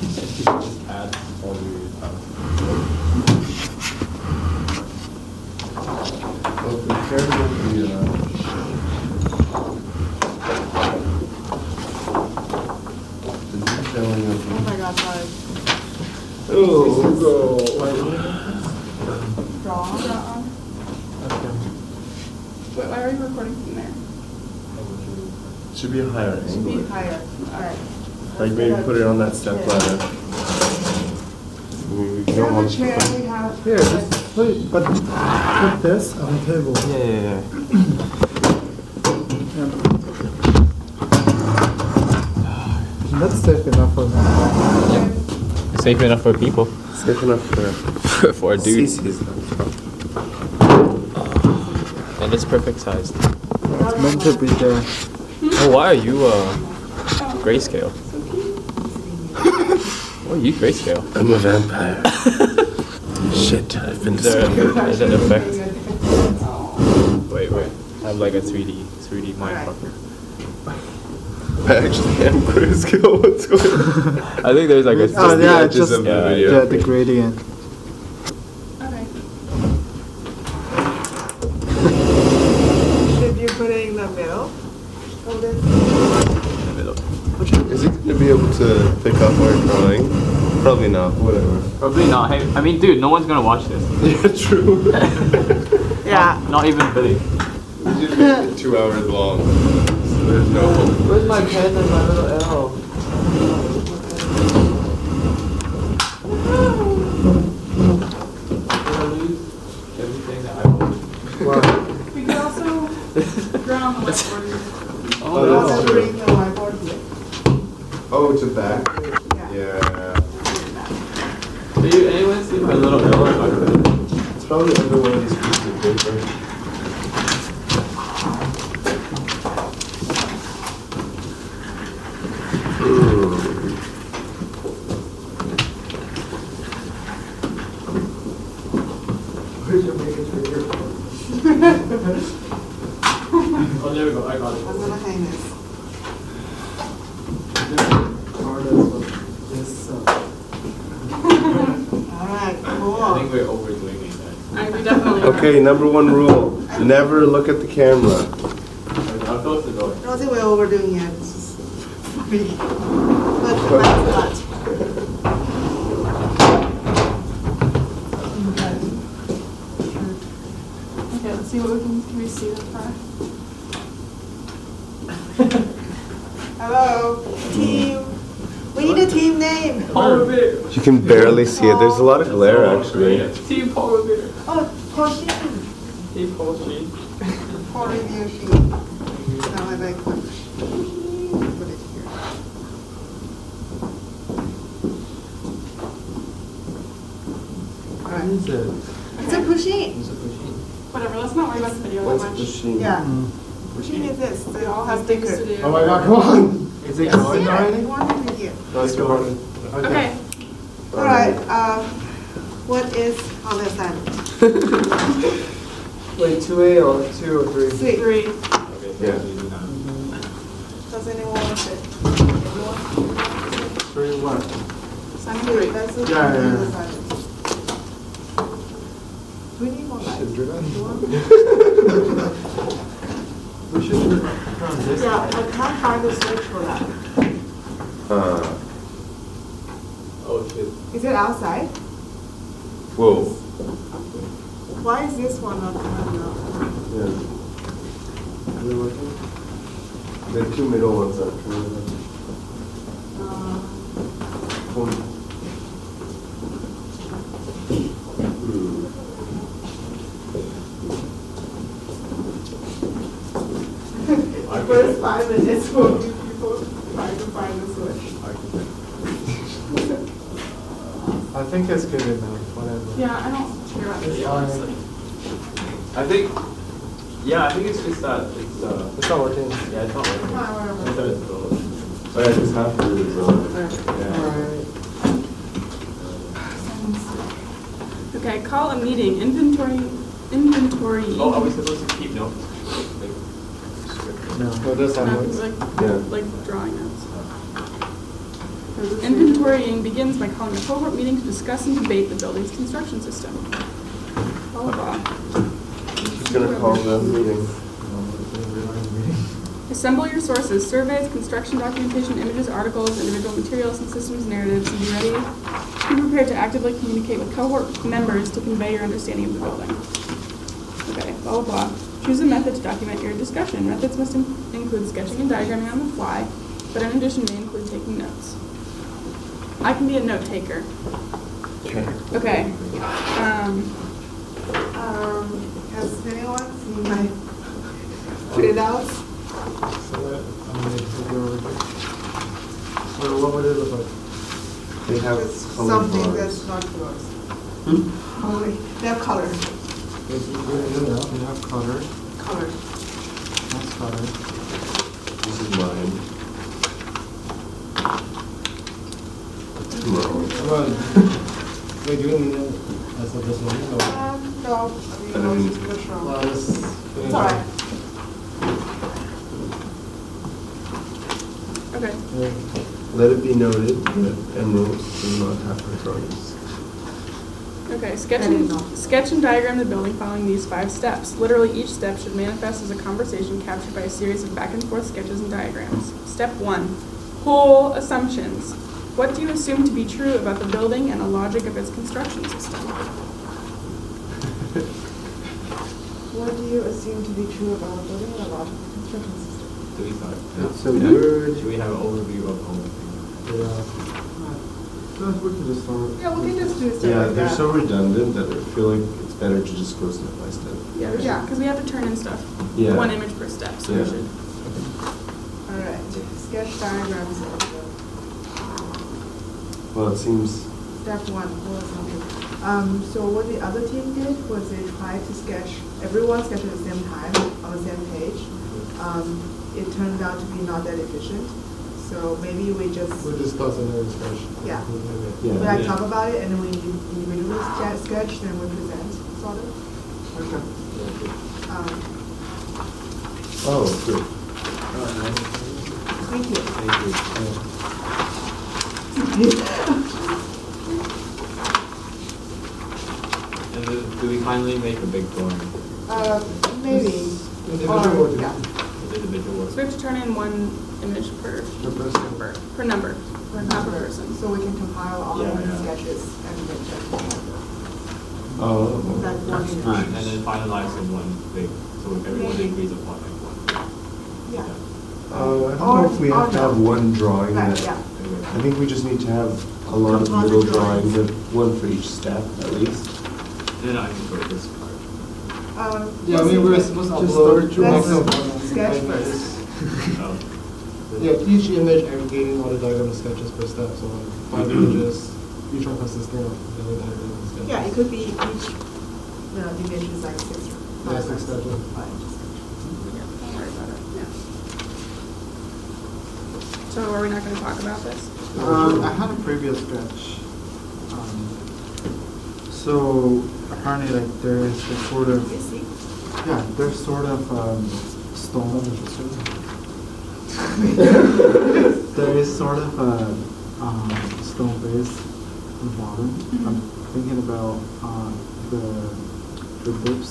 Just add all the Well, be careful with the detailing of Oh my god, sorry. Oh, Draw. Wait, why are you recording from there? should be a higher Should be angle. higher. Alright. Like maybe put it on that step ladder. You don't want to. chair we have. Here, just put this on the table. yeah. That's safe enough for me. Safe enough for people. Safe enough for For a dude. CC's. And it's perfect size. It's meant to be there. Oh, why are you grayscale? Why are you grayscale? I'm a vampire. Shit, I've been Is there discovered. is an effect? Wait. I have like a 3D mindfucker. I actually am grayscale. What's going on? I think there's like a. Oh the yeah, edges just of the yeah, video. the gradient. Okay. Should you put it in the middle of this? Is he going to be able to pick up our drawing? Probably not. Whatever. Probably not. Hey, I mean, dude, no one's gonna watch this. Yeah, true. Yeah. Not even Billy. We just made it 2 hours long. So there's no hope. Where's my pen and my little L? Everything that I want. We could also draw on the whiteboard. Oh, that's true. Bring the whiteboard here. Oh, it's a back? Yeah. Yeah. Do anyone see my little L on my pen? It's probably under one of these pieces of paper. Where's your biggest finger? Oh, there we go. I got it. I'm gonna hang this. Alright, I cool. think we're overdoing it, guys. We definitely are. Okay, number 1 rule. Never look at the camera. I'll close the door. I don't think we're overdoing it. It's just pretty. But that's not. Okay, let's see what can we see this far? Hello, team. We need a team name. Polar bear. You can barely see it. There's a lot of glare actually. Team polar bear. Oh, Porsche. Team polar sheet. For review sheet. Now I like put it here. Alright. It's a pusheen. Whatever, let's not worry about the video that What's much. the sheet? Yeah. Pusheen is this. They all have Things stickers. to do. Oh my god, come on! Is it Yes. going Yeah, already? they want it here. No, it's going. Okay. Alright, what is on this end? Wait, 2A or 2 or 3? Sweet. 3. Yeah. Does anyone want it? 3 what? Simon Sweet, 3. that's the Yeah. Do we need more lights? We should turn this. Yeah, I can't find the switch for that. Oh shit. Is it outside? Whoa. Why is this one not coming out? Yeah. Are they working? The 2 middle ones are The first 5 minutes will be people trying to find the switch. I think it's good enough, whatever. Yeah, I don't care about the video, honestly. I think it's just that it's It's not working. yeah, it's not working. Whatever. Oh yeah, just half of it is on. Yeah. Okay, call a meeting. Inventory. Oh, are we supposed to keep notes? Like, No, that's how it works. Like Yeah. like drawing notes. Inventory. inquiring begins by calling a cohort meeting to discuss and debate the building's construction system. Blah, blah, blah. Who's gonna call the meeting? Assemble your sources, surveys, construction documentation, images, articles, individual materials and systems narratives, and be ready, be prepared to actively communicate with cohort members to convey your understanding of the building. Okay, blah, blah, blah. Choose a method to document your discussion. Methods must include sketching and diagramming on the fly, but in addition may include taking notes. I can be a note taker. Okay. Okay. Has anyone seen my printouts? So that, I'm gonna take it over here. So what would it look like? They have It's colored something bars. that's not yours. Hmm? Oh, wait, they have color. You have color, Color. that's color. This is mine. Tomorrow. Well, we're doing it as of this one, No, I don't mean, need it's to. much wrong. well, this. It's all right. Okay. Let it be noted that Emerald does not have her drawings. Okay, That sketch and diagram the building following these 5 steps. Literally each step should manifest as a conversation captured by a series of back and forth sketches and diagrams. Step 1, whole assumptions. What do you assume to be true about the building and the logic of its construction system? What do you assume to be true about building a logical construction system? Do we start? It's a word. Should we have an overview of all the things? Yeah. No, we can just start. Yeah, we can just do stuff Yeah, like they're that. so redundant that I feel like it's better to just go step by step. Yeah. Because we have to turn in stuff. Yeah. 1 image per step, so we Yeah. should. All right, sketch diagrams. Well, it seems, Step 1, whole assumption. So what the other team did was they tried to sketch, everyone sketched at the same time, on the same page. It turned out to be not that efficient, so maybe we just, We'll discuss in the discussion. Yeah. Yeah. we like talk about it and then we individually sketch, then we present, sort of. Okay. oh, good. Thank you. Thank you. And then, do we finally make a big drawing? Maybe. Individual Or, work. yeah, Individual So we work? have to turn in 1 image per The person. number, per number, for not per number, person. so we can compile all Yeah, of the yeah. sketches and make them. Oh. Like one image. And then finalize in one thing, so everyone Maybe. agrees upon like one. Yeah. I don't know if we have to have one drawing Right, that, yeah. I think we just need to have a lot of Composite little drawings. drawings, one for each step at least. And then I can go to this part. Yeah, I mean, we're supposed to Just upload start to your Let's maximum. sketch first. Oh. Yeah, each image aggregating all the diagram sketches per step, so like 5 images, each one consisting of the diagram sketches. Yeah, it could be each, image is like 6. Yeah, 6 sketches. 5. Yeah, don't worry about it. Yeah. So are we not going to talk about this? I had a previous sketch. So apparently, like there is a sort of You see? yeah, there's sort of stone. There is sort of a stone base on the bottom. I'm thinking about the dips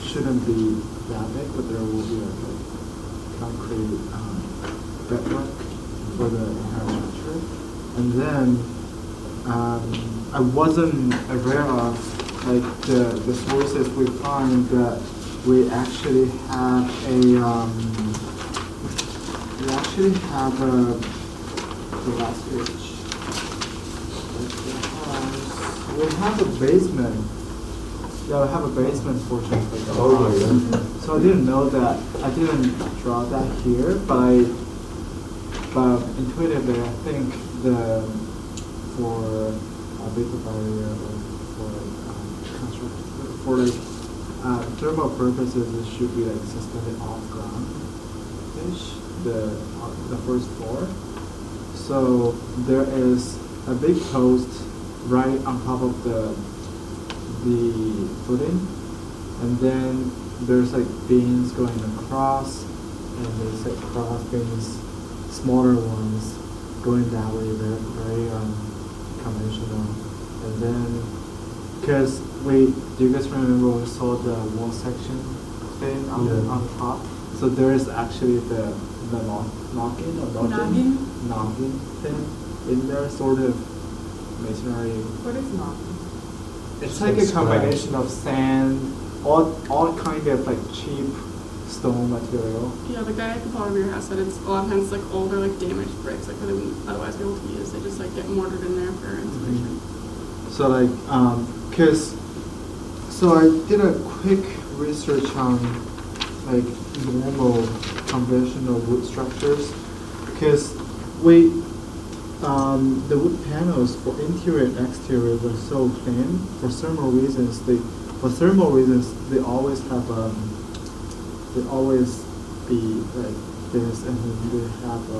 shouldn't be that big, but there will be a concrete bedrock for the entire structure. And then I wasn't aware of like the sources we find that we actually have the last page. We have a basement. Yeah, we have a basement portion of the Oh, house. yeah. So I didn't know that. I didn't draw that here, but intuitively, I think for a bigger barrier or for thermal purposes, it should be like suspended off ground-ish, the first floor. So there is a big post right on top of the footing, and then there's like beams going across, and there's like cross beams, smaller ones going that way, very conventional. And then, because do you guys remember we saw the wall section thing on top? So there is actually the noggin thing in there, sort of masonry. What is not? It's like a combination of sand, all kind of like cheap stone material. Yeah, the guy at the bottom of your house said it's a lot of times like older, like damaged bricks, like that they wouldn't otherwise be able to use. They just like get mortared in there for insulation. So like, so I did a quick research on like normal conventional wood structures, because the wood panels for interior and exterior were so thin for thermal reasons. They always have they always be like this, and then they have a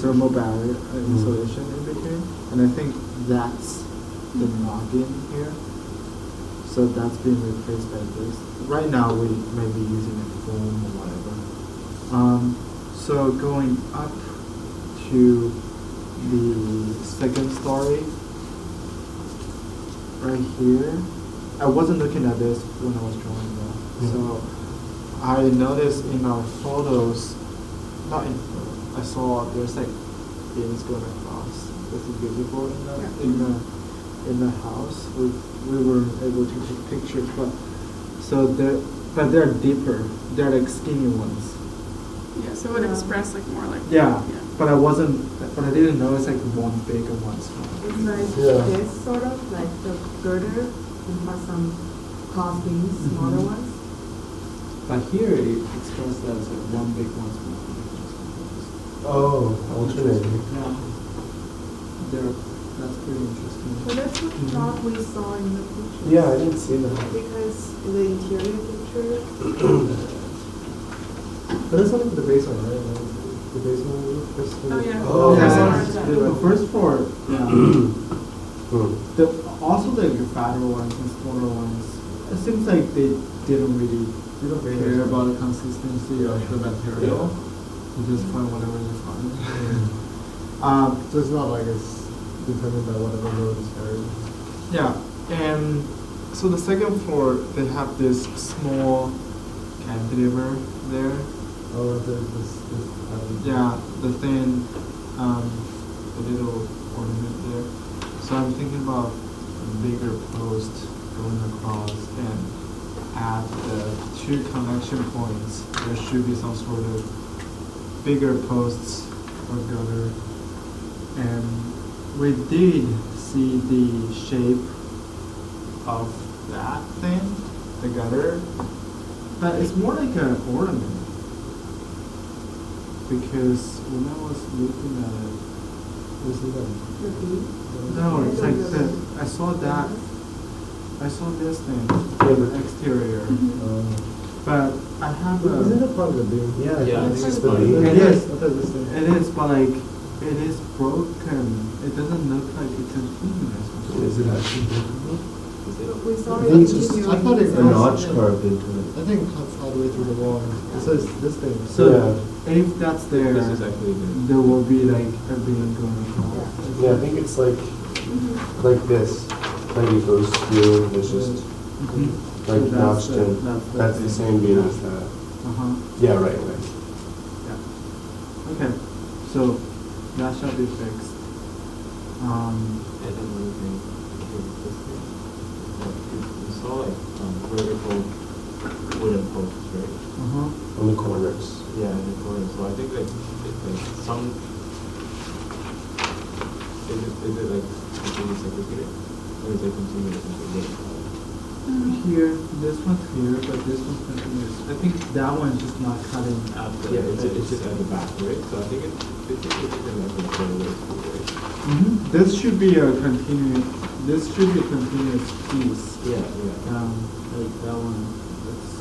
thermal barrier insulation in between, and I think that's the noggin here. So that's being replaced by this. Right now we may be using it foam or whatever. So going up to the second story, right here. I wasn't looking at this when I was drawing though. So I noticed in our photos, I saw there's like beams going across. This is visible in the house. We were able to take pictures, but they're deeper. They're like skinny ones. Yeah, so it would express like more like But I didn't know it's like one big and one small. It's like this sort of, like the girder, and have some cross beams, smaller ones. But here it expressed as like one big, one small. Oh, alternating. Yeah. That's pretty interesting. So that's what not we saw in the picture. Yeah, I didn't see that. Because in the interior picture, But that's only for the basement, right? The basement roof? Oh, yeah. Oh, Yeah. The first floor, Hmm. also the fatter ones and smaller ones, it seems like they didn't really care about the consistency of the material. They just find whatever they find. So it's not like it's determined by whatever road is carried. Yeah, and so the second floor, they have this small cantilever there. Oh, this Yeah, the thin, the little ornament there. So I'm thinking about a bigger post going across, and at the two connection points, there should be some sort of bigger posts or gutter. And we did see the shape of that thing, the gutter, but it's more like an ornament. Because when I was looking at it, the beam. no, it's like I saw this thing, Yeah, the exterior, but I have Isn't a, it part of the beam? Yeah, Yeah, I think it's it's the fine. beam. It is. I thought this thing. it is, but like, it is broken. It doesn't look like it's continuous. Is it actually broken? We saw I it think it's just, continue I thought it's a in notch the- carved into it. I think it cuts all the way through the wall. It says this thing. So if that's there, This is actually the. there will be like a beam going across. Yeah, I think it's like this. Like it goes through, and it's just like So notched in. That's the same beam as that. Uh-huh. Yeah, right. Yeah. Okay, so that shall be fixed. And then one thing, this thing, you saw like vertical wooden posts, right? Uh-huh. On the corners. Yeah, in the corner. So I think like some is it like continuous segregated, or is it continuous segregated? Here, this one's here, but this one's continuous. I think that one's just not cutting at the Yeah, it's edge. just at the back, right? So I think it's like a forward, right? This should be a continuous. This should be a continuous piece. Yeah. Like that one. That's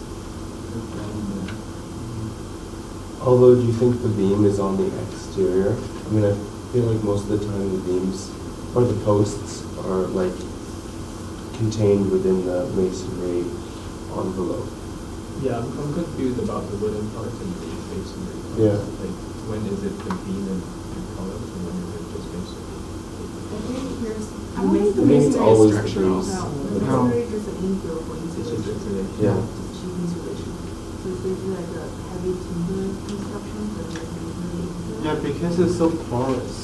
that one there. Although, do you think the beam is on the exterior? I mean, I feel like most of the time the beams or the posts are like contained within the masonry envelope. Yeah, I'm confused about the wooden parts and the masonry parts. Yeah. Like, when is it the beam and columns, and when is it just masonry? I think here there's. I don't think the I think it's masonry is always the structural. base. No, the No. masonry is just an infill for insulation. Yeah. Just cheap insulation. So it's basically like a heavy timber construction, but like masonry infill. Yeah, because it's so porous,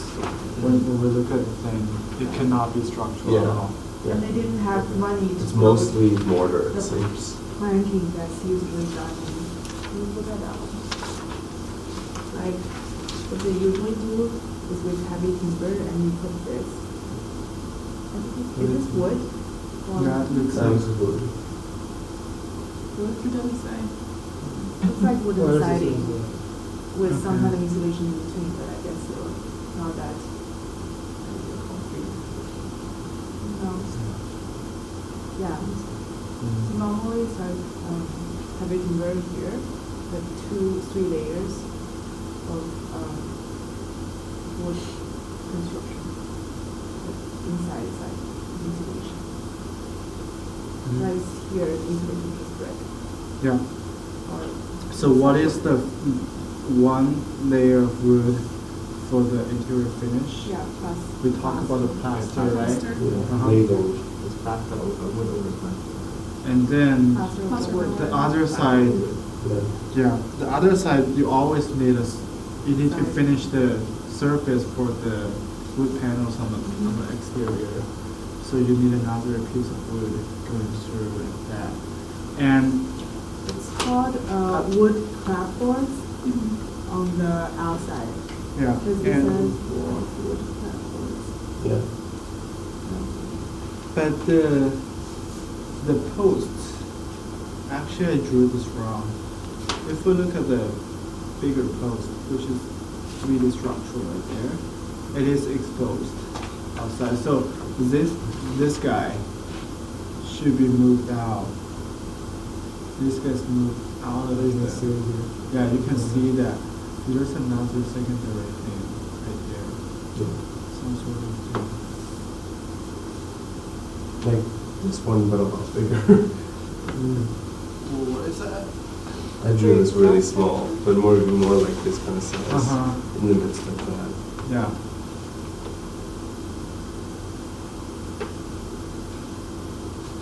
when we look at the thing, it cannot be structural at Yeah. all. And they didn't have money to. It's build mostly mortar, it the seems. planking that's usually done in, can you put that out? Like, what they usually do is with heavy timber and you put this. I think is this wood? Or Yeah, it looks Sounds like, good. It doesn't say. looks like wooden Where is this siding in with some Okay. kind of insulation in between, but I guess still not that. No. Yeah. So normally it's like heavy timber here, with 2-3 layers of wood construction. Like inside is like insulation. Like here, insulation is brick yeah. or. So what is the one layer of wood for the interior finish? Yeah, plus. We talk about the plaster, right? Plaster. Yeah, Uh-huh. later. It's plaster or wood over plaster. And then Plaster of Plaster wood. of the other side, Yeah. yeah, the other side, you always need you need to finish the surface for the wood panels on the exterior. So you need another piece of wood going through like that. And It's called wood clapboards on the outside. yeah, Because it says and wood clapboards. Yeah. but the posts, actually I drew this wrong. If we look at the bigger post, which is really structural right there, it is exposed outside. So this guy should be moved out. This guy's moved out of You can the. see it here. Yeah, you can see that there's another secondary thing right there. Some sort of thing. Like this one, but a lot bigger. What is that? I drew this really small, but more like this kind of size Uh-huh. in the midst of that. Yeah.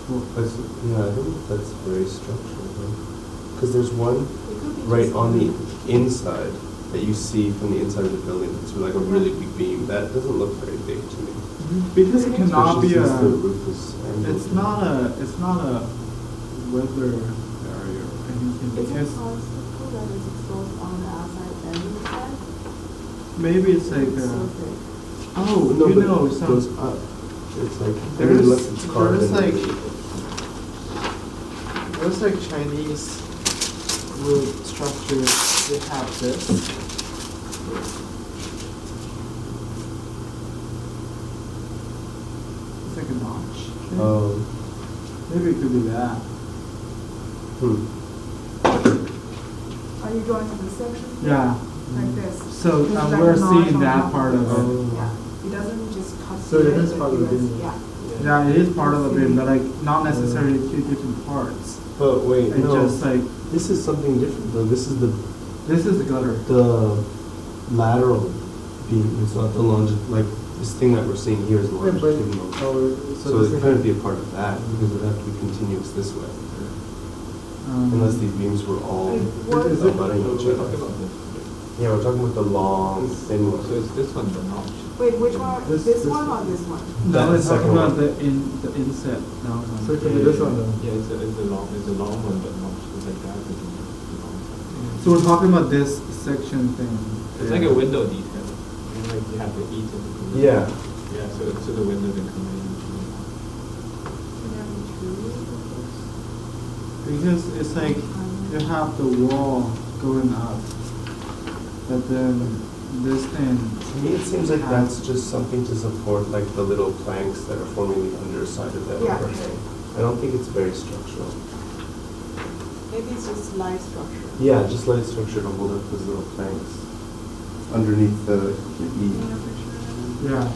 Cool. That's, yeah, I think that's very structural. Because there's one It could be right just- on the inside that you see from the inside of the building. It's like a really big beam. That doesn't look very big to me. Because it cannot be Especially since the a. roof is angled. It's not a weather barrier or anything Is it because possible that it's exposed on the outside and inside? maybe it's like It's so a, thick. oh, No, you but know, it some, goes up. It's like There's- unless it's carved there's like- underneath. there's like Chinese wood structure, they have this. It's like a notch. Maybe it could be that. Hmm. Are you going to this section? Yeah. Like this? So It's like we're a notch seeing on that top part of this. it. Yeah, it doesn't just cut. So it through is part of the it does- beam. Yeah. Yeah, it is part of the beam, but like not necessarily two different parts. But wait, It no. just like, This is something different though. This is this is the gutter. the lateral beam. It's not the like this thing that we're seeing here is Yeah, but, longitudinal. So this it is- couldn't be a part of that because it would have to be continuous this way. Unless these beams were all Like, what- Is it- abutting each we're other. talking about this. Yeah, we're talking about the long, thin one. So it's this one, the notch. Wait, which one? This- This this one or one. this one? No, That's we're the talking second about one. the inset now. So it could be this one then. Yeah, it's a long one, but not it's like that. It's a long one. So we're talking about this section thing. It's like a window detail. And like you have the E to the Yeah. Yeah, so the window can come in. Because it's like you have the wall going up, but then this thing. To me, it seems like that's just something to support like the little planks that are forming the underside of that Yeah. overhang. I don't think it's very structural. Maybe it's just light structure. Yeah, just light structure to hold up those little planks underneath the E. Yeah.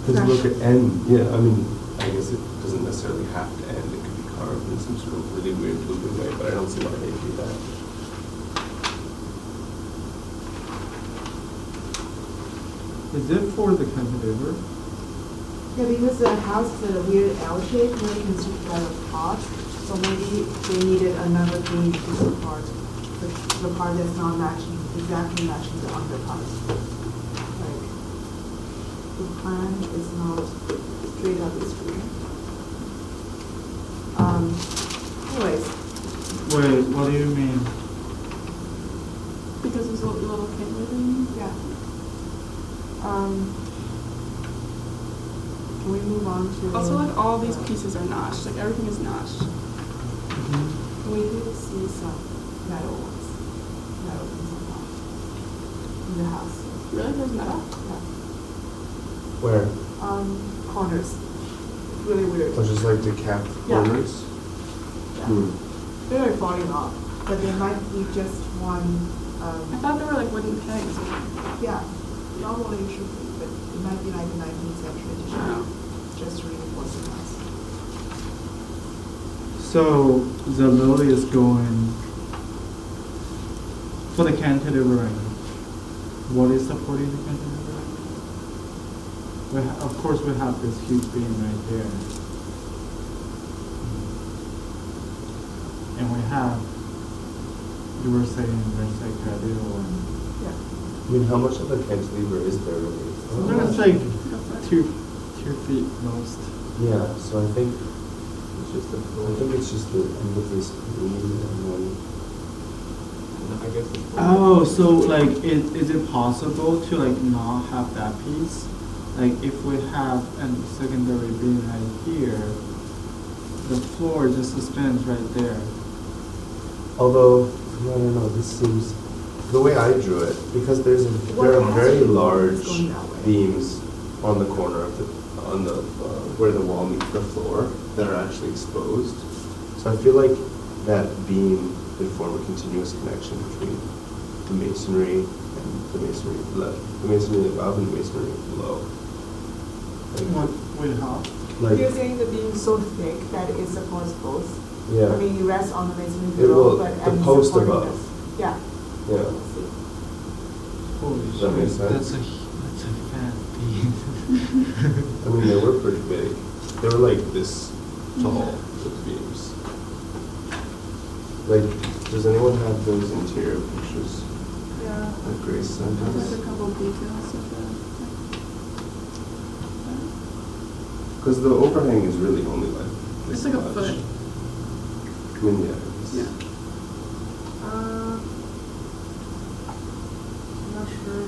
Because look at end, yeah, I mean, I guess it doesn't necessarily have to end, it could be carved in some sort of really weird looping way, but I don't see why they'd do that. Is it for the cantilever? Yeah, because the house is a weird L shape, where you can see by the part, so maybe they needed another beam to support the part that's not matching, exactly matching the underpart. Like, the plan is not straight up the screen. Anyways, Wait, what do you mean? Because there's a little cantilever. yeah. Can we move on to? Also, like, all these pieces are notched, like, everything is notched. We do see some metal ones, metal things on top in the house. Really? There's metal? Yeah. Where? Corners. It's really weird. Or just like the cap Yeah. corners? Yeah. Hmm. They're falling off, but they might be just one, I thought they were like wooden pegs. yeah, normally it should be, but it might be like a 19th century edition, Oh. just to reinforce the house. So the lily is going for the cantilever. What is supporting the cantilever? Of course, we have this huge beam right there, and we have. You were saying there's like a little one. Yeah. I mean, how much of a cantilever is there really? It's like 2 feet most. Yeah, so I think It's just a floor. I think it's just the end of this beam and then. I guess it's. Oh, so like, is it possible to like not have that piece? Like, if we have a secondary beam right here, the floor just suspends right there. Although, I don't know, this seems, the way I drew it, because there Well, are it has very to be large going that way. beams on the corner of where the wall meets the floor that are actually exposed. So I feel like that beam would form a continuous connection between the masonry and the masonry above and the masonry below. What, wait, how? Like, You're saying the beam is so thick that it supports both? yeah, I mean, you rest on the masonry It will- below, but the and post supporting above. this. Yeah. yeah. I see. Holy Does that make sense? That's a fat beam. I mean, they were pretty big. They were like this tall, those beams. Like, does anyone have those interior pictures Yeah. that Grace sent There's us? a couple of details of the. Because the overhang is really only like It's this like a much. foot. I mean, yeah. it's- Yeah. I'm not sure.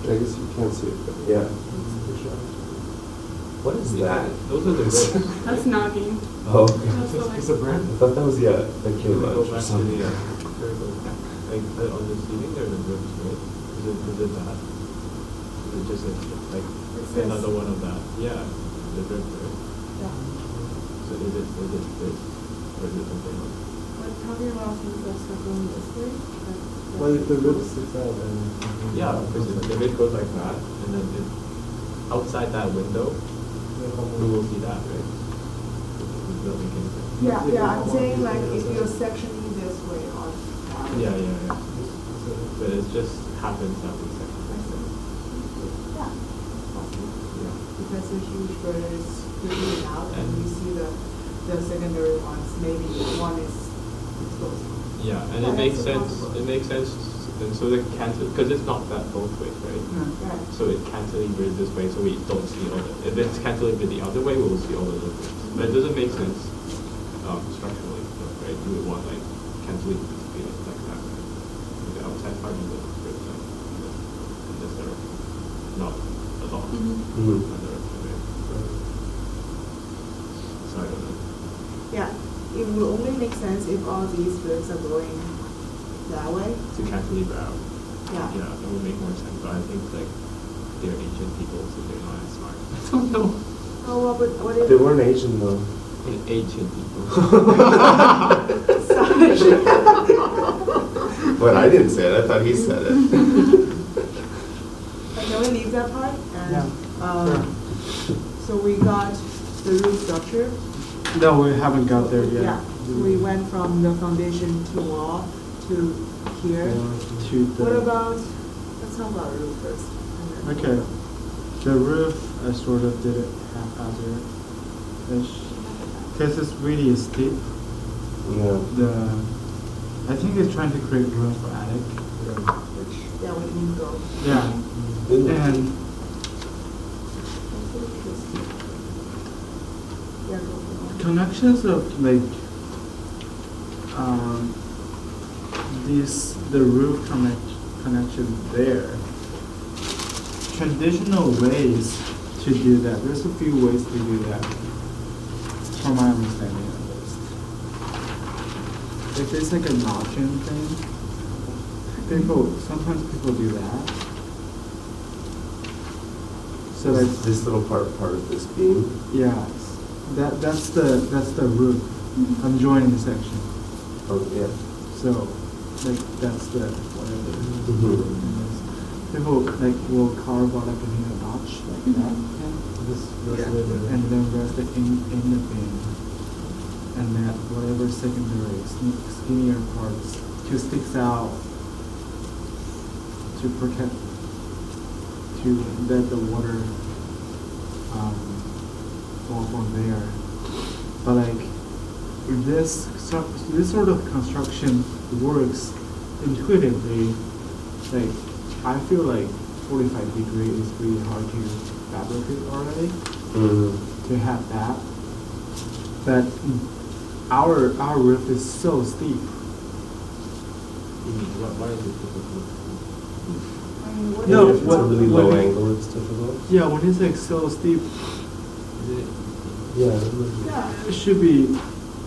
I guess you can't see it, but yeah. What is that? Those are the ribs. That's knocking. Oh, That's the, like, It's a brand. I thought that was, yeah, the Can K we go lunch or back to something. the, like, on the ceiling there, the ribs, right? Is it that? Is it just like It's this. another one of that? Yeah, the ribs, right? Yeah. So is it this, or is it something else? We're talking about things that are going this way. Well, if the rib sticks out, then. Yeah, because if it goes like that, and then outside that window, we will see that, right? It doesn't make any sense. Yeah, I'm saying like if you're sectioning this way on. Yeah. But it just happens that we second. Yeah. Possible. Yeah. Because the huge bird is moving out and we see the secondary ones, maybe one is exposed. Yeah, and Yeah, it makes that's sense, possible. it makes sense, and so the cancel, because it's not that both ways, right? Right. So it cantilevered this way, so we don't see all the, if it's cantilevered the other way, we will see all the ribs. But it doesn't make sense, structurally, right? You would want like cantilever to be like that, right? The outside part of the ribs, like in this direction, not at all. Mhm. Mhm. That direction, right? So I don't know. Yeah, it will only make sense if all these ribs are going that way. To cantilever out. Yeah. Yeah, it would make more sense, but I think like they're ancient people, so they're not as smart. I don't know. Oh, what if? They weren't Asian though. They're ancient people. Sorry. But I didn't say it, I thought he said it. that part? Yeah, And, so we got the roof structure. No, we haven't got there yet. Yeah, so we went from the foundation to wall to here. To the. What about, let's talk about roof first. and then- Okay, the roof, I sort of did it haphazard-ish. Because it's really steep. Yeah. I think it's trying to create room for attic. Which, yeah, we can go. Yeah, and Yeah, go for it. connections of like, the roof connection there. Traditional ways to do that, there's a few ways to do that, from my understanding at least. If it's like a notching thing, sometimes people do that. So like, This little part of this beam. yeah, that's the roof. I'm joining section. Oh, yeah. So, like, that's the, whatever. Mhm. People, like, will carve out like a notch, like that, and then rest it in the bin. And that whatever secondary skinnier parts to sticks out to protect, to let the water, fall from there. But like, this sort of construction works intuitively. Like, I feel like 45 degree is really hard to fabricate already, Mm-hmm. to have that. But our roof is so steep. Why is it difficult? I mean, what No, If it's a really what- low what- angle, it's difficult. Yeah, when it's like so steep, Yeah. Yeah, it should be,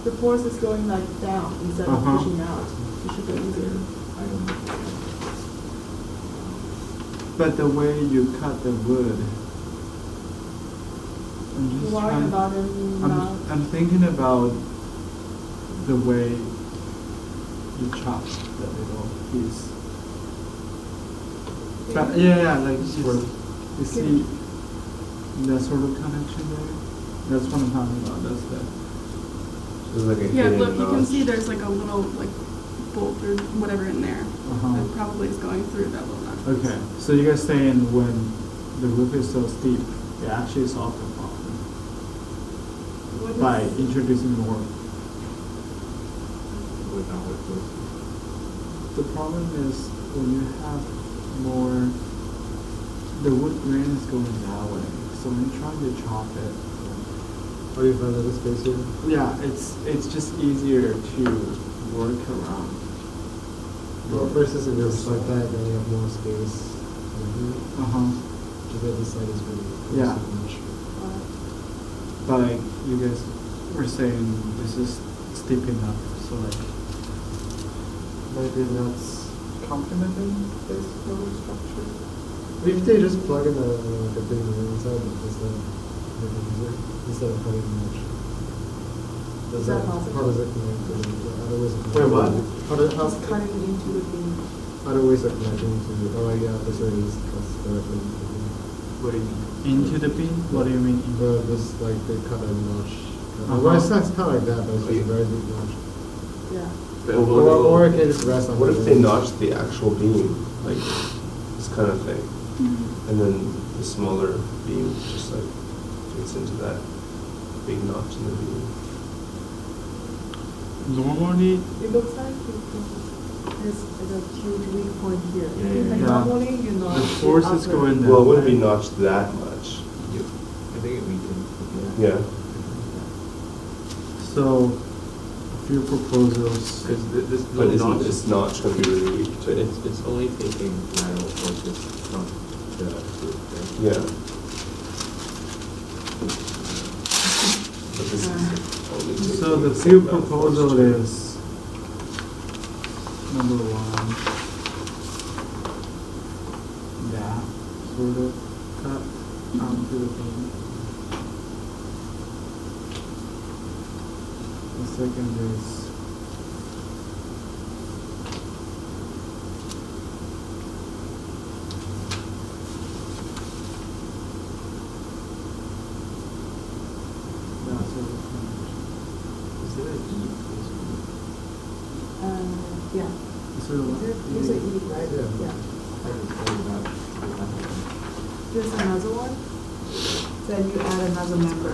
the force is going like down instead of Uh-huh. pushing out. It should be easier. I don't know. but the way you cut the wood. I'm You just worry trying. about it now. I'm thinking about the way you chop the little piece. But yeah, like you see that sort of connection there. That's what I'm talking about. That's the. There's like a Yeah, hidden look, you can notch. see there's like a little, like, bolt or whatever in there. Uh-huh. That probably is going through that little notch. Okay, so you guys saying when the roof is so steep, it actually solves the problem What by is- introducing more. Without it, The problem is when you have more, the wood grain is going that way. So when you're trying to chop it, Or you find that it's easier? yeah, it's just easier to work around. Well, versus if it's like that, then you have more space. Uh-huh. To the other side is really Yeah. so much. But like you guys were saying, this is steep enough, so like maybe that's complementing this little structure. If they just plug in like a big inside, instead of making it easier, instead of cutting much. Is that possible? How does it connect to the other ways of Wait, what? How's Cutting into the beam. other ways of connecting to, oh yeah, this already is cuts directly into the beam. What do you mean? Into the beam? What do you mean? But this, like, they cut a notch. Uh-huh. Well, it's not like that, but it's just a very deep notch. Yeah. Or it can just rest on What the if they beam. notch the actual beam, like this kind of thing, and then the smaller beam just like fits into that big notch in the beam? Normally, It looks like there's a huge weak point here. Yeah. Like Yeah. normally, you know. the force is going that Well, it wouldn't be way. notched that much. I think we can. Yeah. So, a few proposals. Because this But little isn't notch, this notch going to be really weak but too? it's only taking lateral forces, not the roof, right? Yeah. But this is only So taking the same few amount of force proposal to- is number one, that sort of cut onto the beam. The second is There's another one, then you add another member.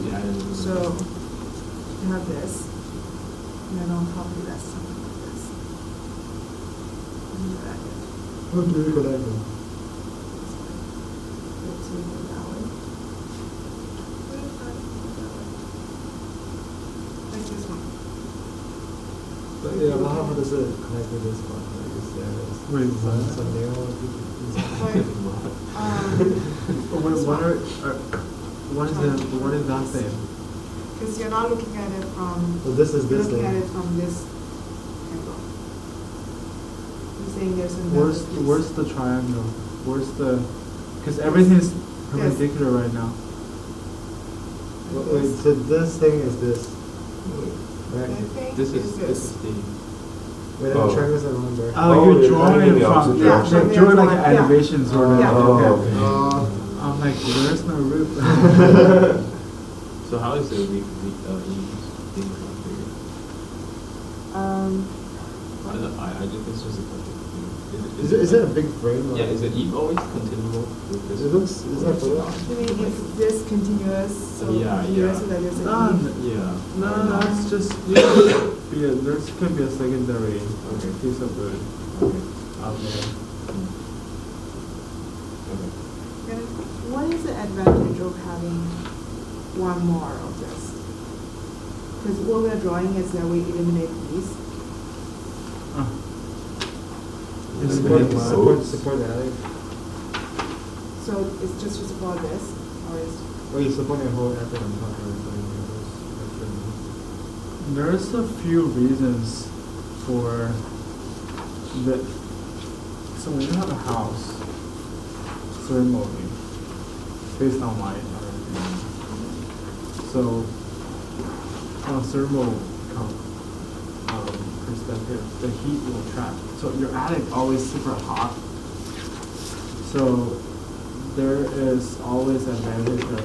Yeah. So you have this, and then on top of that, something like this. And you add it. How do you connect them? Let's see, go that way. Like this one. But yeah, but how does it connect with this one? Like, is there Wait, some nail? What is that thing? Because you're not looking at it from. Well, this is you're this looking at thing. it from this angle. You're saying there's another piece. Where's the triangle? Where's the? Because everything's perpendicular right now. Wait, so this thing is this, I right? think This is is the. Wait, Oh. the triangles are on there. Oh, Oh, you're you're drawing kind of in it the from. opposite Yeah, direction. from the Drawing like other one, yeah. animation sort of. Yeah. Oh. I'm like, where's my roof? So how is the being configured? I just it's just a question. Is it a big frame? or- Yeah, is it always continual with this? It looks, is that for that? You mean is this continuous, so Yeah, here, yeah. so that there's a Um, E? Yeah. No, that's just there could be a secondary piece of wood Okay. out there. Okay. And what is the advantage of having one more of this? Because what we're drawing is that we eliminate these. It's Support, really support the attic. So it's just to support this, or is, Or you support the whole attic on top of it. There's a few reasons for the. So when you have a house, ceremony, based on my so on a thermal perspective, the heat will trap. So your attic always super hot. So there is always advantage of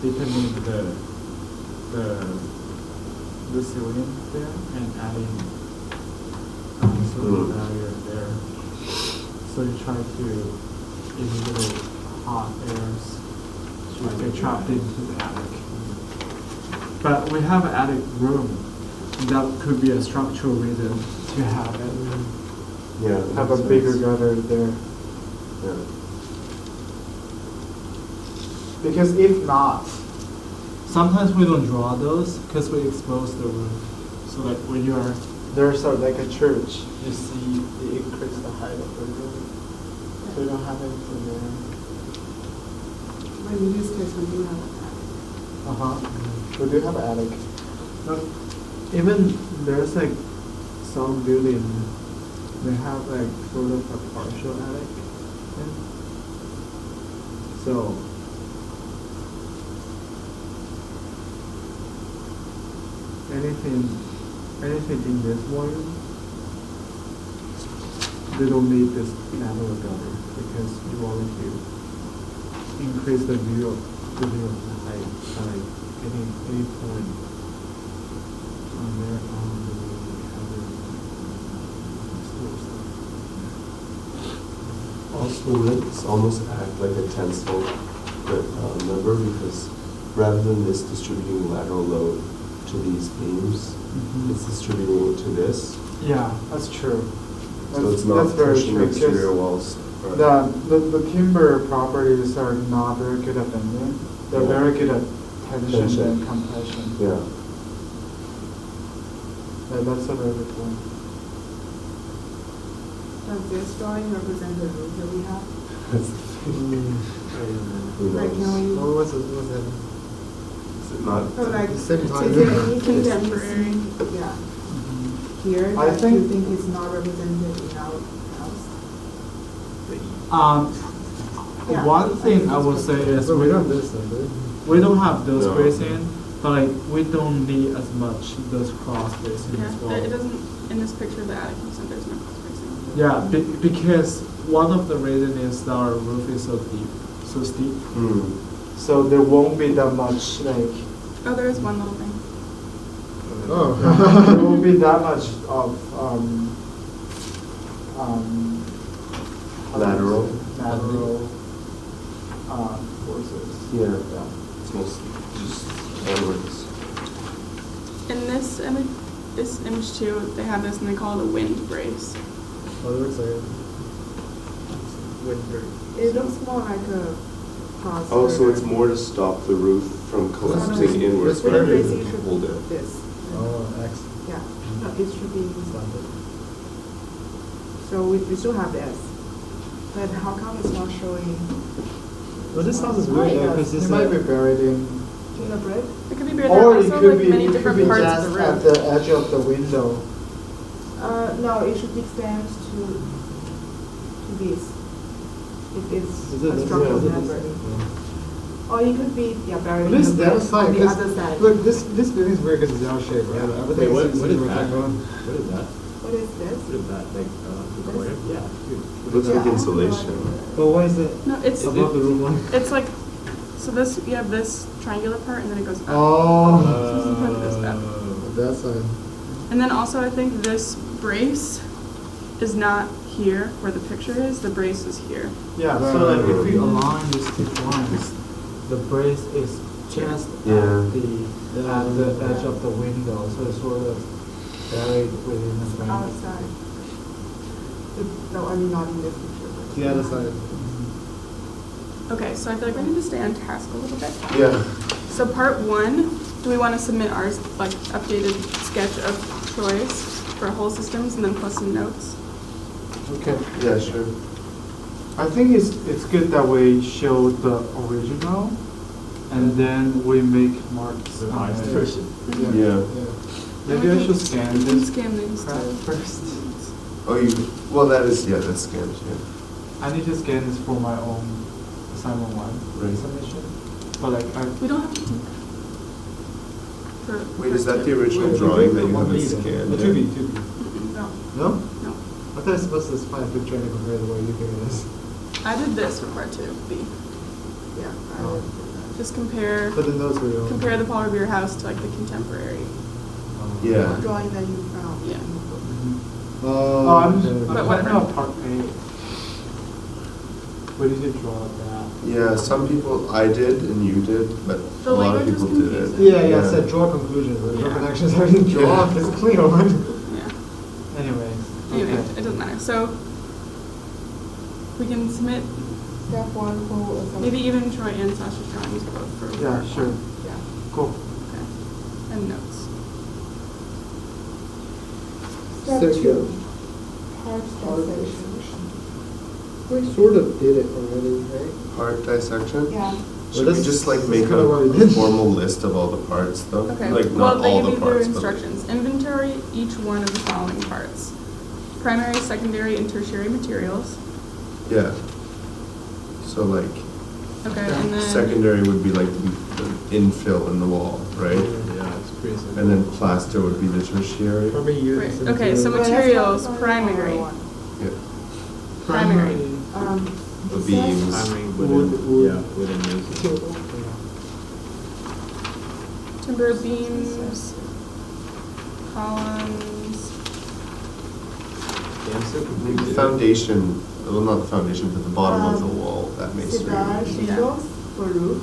deepening the ceiling there and adding thermal barrier there. So you try to eliminate hot airs to get trapped into the attic. But we have an attic room. That could be a structural reason to have it. Yeah. Have a makes bigger sense. gutter there. Yeah. Because if not, sometimes we don't draw those because we expose the roof. So like when you are there's like a church, you see the increase the height of the roof. So you don't have anything there. but in this case, we do have that. We do have an attic. But even there's like some building, they have like sort of a partial attic. So anything in this volume, they don't need this narrow gutter because you want to increase the view of the height by any point on there on the other Also, wouldn't this almost act like a tensile member because rather than this distributing lateral load to these beams, it's distributing it to this, Yeah, that's true. so it's not That's very pushing true, exterior because walls. The timber properties are not very good at bending. They're Yeah. very good at tension Tension. and compression. Yeah. That's a very good point. Does this drawing represent the roof that we have? That's the thing. Who Like, knows? can we, Oh, what's that? Is it not? or like, The is same time. there anything that we Temporary. see, yeah, here I that you think- think is not represented in our house? Yeah. One thing I will say is So we don't have this though, do we don't have those No. bracing, but like we don't need as much those cross bracing Yeah, as well. it doesn't, in this picture, the attic comes in, there's no cross bracing. Yeah, because one of the reason is that our roof is so deep, so steep. So there won't be that much like Oh, there is one little thing. Oh. there won't be that much of Lateral. lateral forces. Yeah, it's mostly just handworks. In this image too, they have this and they call it a wind brace. Oh, it looks like it. Winter. It looks more like a cross. Oh, so it's more to stop the roof from collapsing inwards This one rather is- than should hold be it. this. Oh, X. Yeah, no, it should be, Slap it. so we still have S. But how come it's not showing Well, this house is Oh, weird yeah. though, because It it's might be like, buried in, in the brick? It could be buried. There are or it also could like be, many it could different be parts just of the at roof. the edge of the window. No, it should extend to this. If it's is it a this? structural Yeah, member. is it this? Or it could be, yeah, buried in This the that brick side, on the 'cause other side. look, this building is weird because it's L-shaped, right? Yeah. Everything Wait, is what is that? rectangle. What is that? What is this? What is that, like, the corner? Yeah. It looks like Yeah. insulation. But why is it No, it's above the roof line? it's like so this you have this triangular part and then it goes up. Oh, So this is like this up. that side. And then also I think this brace is not here where the picture is. The brace is here. Yeah, so like if we align these two points, the brace is just Yeah. at the edge of the window, so it's sort of buried within the frame. Outside. No, I mean not in this picture. but- The other side. Okay, so I feel like we need to stay on task a little bit. Yeah. So part 1, do we want to submit our like updated sketch of choice for whole systems and then plus some notes? Okay. Yeah, sure. I think it's good that we show the original, and then we make marks on Revised it. version. Yeah. Maybe I should scan We can this scan these crap too. first. Oh, well, that's scanned, yeah. I need to scan this for my own assignment 1 Right. submission. But like We don't have to do that. Wait, is that the original Wait, drawing that you one haven't B then. scanned The yet? 2B, 2B. No, No? no. I thought it's supposed to find a picture and compare the way you think it is. I did this for part 2B. Yeah. I Oh. would do that. Just compare But the notes were your own. compare the Paul Revere house to like the contemporary. Yeah. Drawing that you found. Yeah. Oh, I'm okay. I'm But talking whatever. about part A. Where did you draw that? Yeah, some people, I did and you did, but The a lot of language was people did it. confusing. Yeah, I said draw conclusions, but draw Yeah. connections, I didn't draw Yeah. a clear one. Yeah. Anyways. Anyway, okay. it doesn't matter. So we can submit Step 1 for some. maybe even Troy and Sasha's drawings both for Yeah, part sure. 1. Yeah. Cool. Okay. And notes. Step Second. 2. Part dissection. We sort of did it already, right? Part dissection? Yeah. Should Well, we that's- just like that's make kinda what we a did. formal list of all the parts though? Okay. Like Well, not they all give the you their parts, but like- instructions. Inventory each one of the following parts: primary, secondary, and tertiary materials. Yeah. So like, Okay, and then secondary would be like the infill in the wall, right? Yeah, it's pretty simple. And then plaster would be the tertiary? How many units? Right, okay, so But that's materials, not the primary. one. Yeah. Primary. The It says- beams. Primary Wood. wooden, yeah, wooden uses. Timber beams, columns. Yeah, I'm still The confused. foundation, well, not the foundation, but the bottom of the Um, wall, that masonry. Cigar would be- shingles for roof.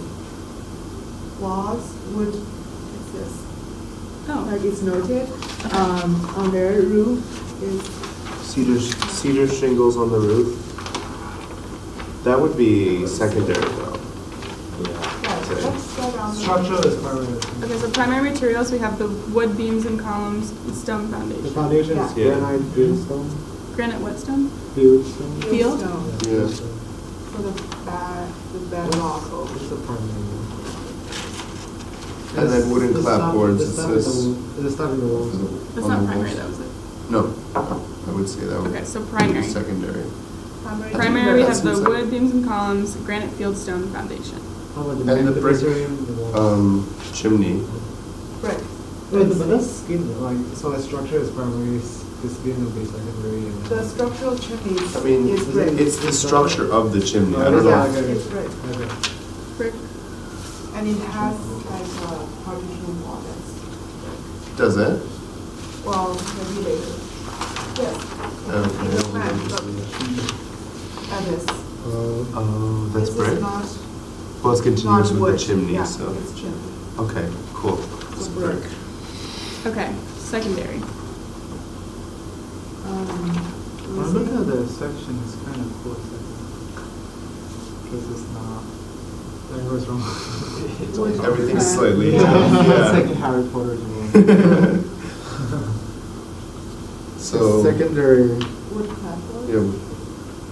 Walls would exist. Oh, Like it's noted, on their roof is, Cedar shingles on the roof. That would be secondary though. Yeah. yeah, Okay. let's go down. Structure is primary. okay, so primary materials, we have the wood beams and columns, and stone The foundation. foundation is Yeah. granite, fieldstone, Granite what stone? fieldstone. Field? Stone Yeah. for the bedrock. What's the primary one? And then wooden The stuff- clapboards, the it stuff in the says. wall- The stuff in the walls. That's on not the primary, walls. that was it. No, I would say that would Okay, so be primary. secondary. Primary, we have That's the inside. wood beams and columns, granite field stone foundation. How about And the brick, masonry, the wall? chimney. Brick. Wait, but that's skin, like, so the structure is primary, the skin will be secondary. and The structural chimneys I mean, is brick. it's the structure of the chimney, I Oh, don't yeah. know. Yeah, it's brick. Okay. Brick. And it has like a partition wall that's, Does it? well, maybe later. Yes. Okay. In the plan, look. At this. Oh, that's This brick? is not Well, it's continuous with wood. the chimney, Yeah, so. it's chimney. Okay, cool. So brick. Okay, secondary. When I look at the section, it's kind of cool because it's not. That goes wrong. It's Wood all- Everything's Yeah. slightly, It's like in yeah. Harry Potter's world. So, Secondary, Wood platform. yeah,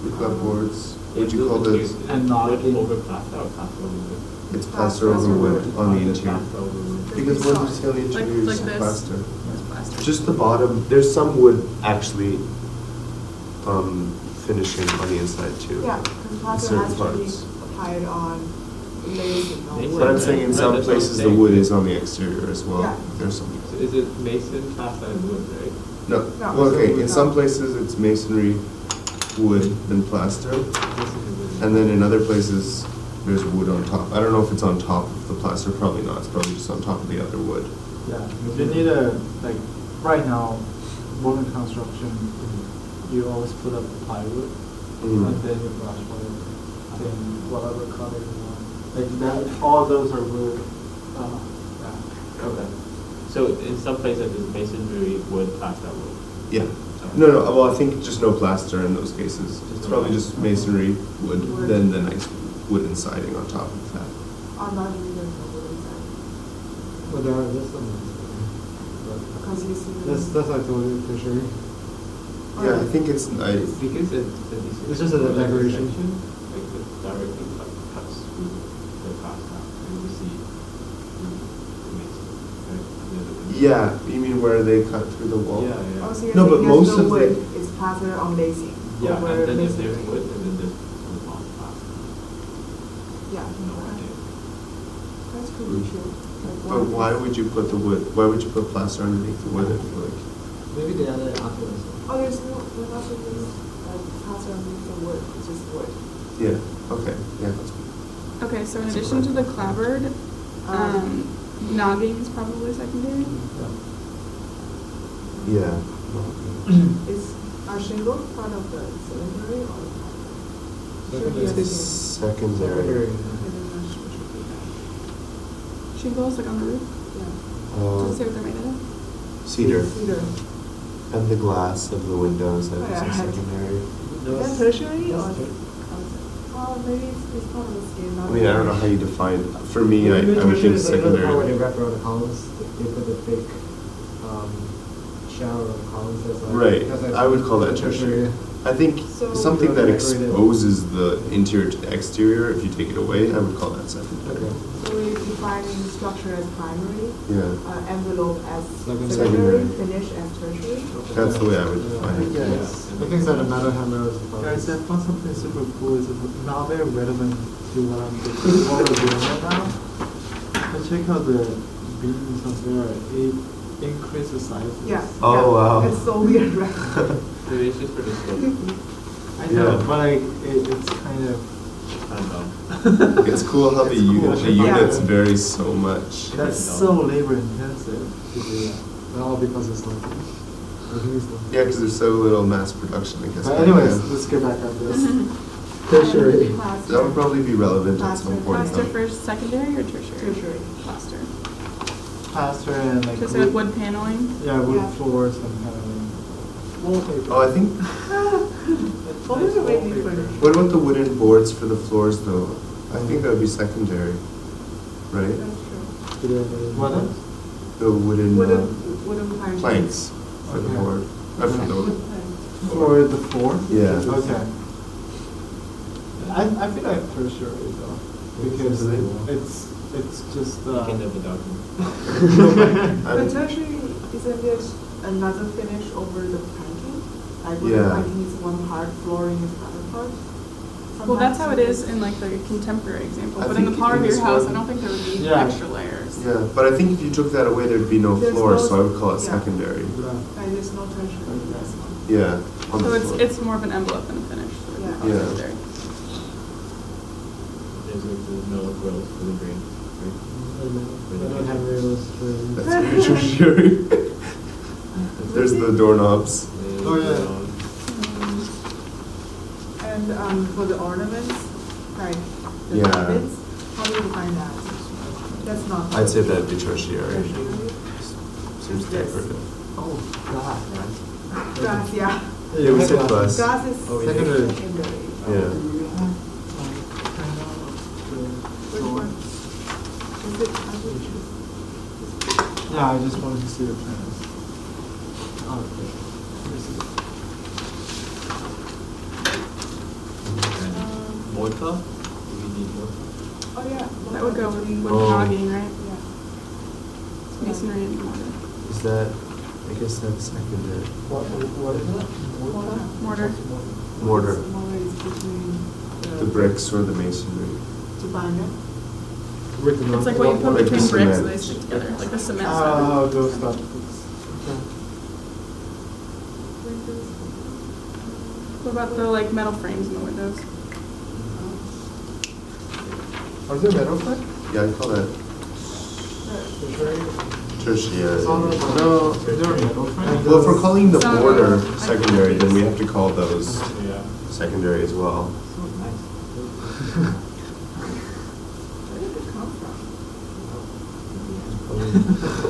with clapboards, what'd you call this? And not wood in- over plaster or plaster over wood? It's plaster over wood on the interior. Plaster over wood. Because what you see on the Like- interior like is this. plaster. It's plaster. Just the bottom, there's some wood actually, finishing on the inside too. Yeah, because plaster Certain has to be parts. applied on glazing, not Mason. wood. But I'm saying in Right, some that's what I'm places the saying. wood is on the exterior as well. Yeah. There's some. So is it mason, plaster, and wood, right? No, No. well, okay, in No. some places it's masonry, wood, then plaster. And then in other places, there's wood on top. I don't know if it's on top of the plaster, probably not. It's probably just on top of the other wood. Yeah, you need a, like, right now, modern construction, you always put up the plywood, Mhm. and then you brush whatever, then whatever color you want. Like that, all those are wood. Yeah. Okay. So in some places it's masonry, wood, plaster, wood. Yeah. No, no, well, I think just no plaster in those cases. It's probably just masonry, wood, then the nice wooden siding on top of that. Or not even there's no wood inside. but there are, there's some. Because you see. That's like totally tertiary. Yeah, I think it's, Because It's just a decoration. Section, like it directly cuts through the plaster, and you see the mason, right? yeah, you mean where they cut through the wall? Yeah, yeah. Oh, so you're No, saying but there's most no of wood, the- it's plaster on glazing. Yeah, over and then there's masonry. wood, and then there's on plaster. Yeah, No okay. idea. That's pretty true. Like But one- why would you put the wood, why would you put plaster underneath the wood? I feel like. Maybe they added it afterwards. Oh, there's no, we're not supposed to plaster underneath the wood, it's just wood. Yeah, okay, yeah, that's good. Okay, so in addition to the clapboard, nogging's probably secondary. Yeah. Is our shingle part of the secondary or? Should be a It's shingle. secondary. Okay, then that should be that. Shingles, like on the roof. Yeah. Does it say what they're made out of? Cedar. Cedar. And the glass of the windows, that Oh, is yeah. secondary. Is that tertiary or? Yes, Oh, maybe it's part of the skin, not. I mean, I don't know how you define, for me, I Maybe would tertiary think is like another part where they secondary. wrap around the columns, they put the fake, shower on the columns, that's like. Right, that's like I would call that tertiary. I think So- something that Decorative. exposes the interior to the exterior, if you take it away, I would call that secondary. Okay. So we're defining structure as primary, Yeah, envelope as Secondary. secondary, finish as tertiary. that's the way I would define it. Yeah, it's, I think that the metal hammer is. Guys, I found something super cool. It's not very relevant to what we're doing right now. But check out the beams up there. It increases the size. Yeah. Oh, yeah. wow. It's so weird, right? Maybe it's just for the scope. I know, Yeah. but like it's kind of. Kind of. It's cool how the It's cool. the Yeah. units vary so much. That's so labor intensive to do that. And all because it's like, Yeah, because there's so little mass production, I guess. But anyways, Yeah. let's get back on this. Tertiary. Plaster. That would probably be relevant at some Plaster. point. Plaster though. for secondary or tertiary? Tertiary. Plaster. Plaster and like. Just like wood paneling. Yeah, wood Yeah. floors and paneling. Wallpaper. Oh, I think, What was the way different? what about the wooden boards for the floors though? I think that would be secondary, right? That's true. What else? The wooden Wooden planks. planks for the Okay. board. For Wood the, planks. For the floor? yeah. Okay. I feel like tertiary though, because it's just, You can never doubt me. But I'm- tertiary, isn't there another finish over the planking? Like wooden Yeah. planking is one part, flooring is another part? Well, that's how it Sometimes is in like the contemporary example, I but in the think part in of your this house, I one- don't think there would be Yeah. extra layers. Yeah, but I think if you took that away, there'd be no There's floor, no- so I would call it yeah. secondary. Like there's no tertiary in this one. Yeah. on So the it's, floor. it's more of an envelope than a finish. So we can call it Yeah. secondary. There's no grills for the green, right? I don't have rails for. That's pretty tertiary. There's the doorknobs. Oh, yeah. And for the ornaments, like the Yeah. rabbits, How do you define that? That's not. I'd say that'd be tertiary. Tertiary? Seems decorative. Oh, God, Glass, yeah. Yeah, we said bus. Glass is Oh, secondary. secondary. Yeah. Which one? Is it, how do you choose? Yeah, I just wanted to see the plans. Oh, okay. Here's it. Mortar? Do we need mortar? Oh, yeah. That would go with Oh. logging, right? Yeah. Masonry and mortar. Is that, I guess that's secondary. What is that? Mortar. Mortar. Mortar is between The bricks or the masonry? to binder. It's like what you put Like the between bricks so cement. they stick together, like the cement Oh, stuff. those stuff. What about the like metal frames in the windows? Are there metal frame? Yeah, I call that tertiary. No, they're metal frame. Well, if we're calling the Some of border them, I secondary, think then we it's- have to call those Yeah. secondary as well. Where did it come from?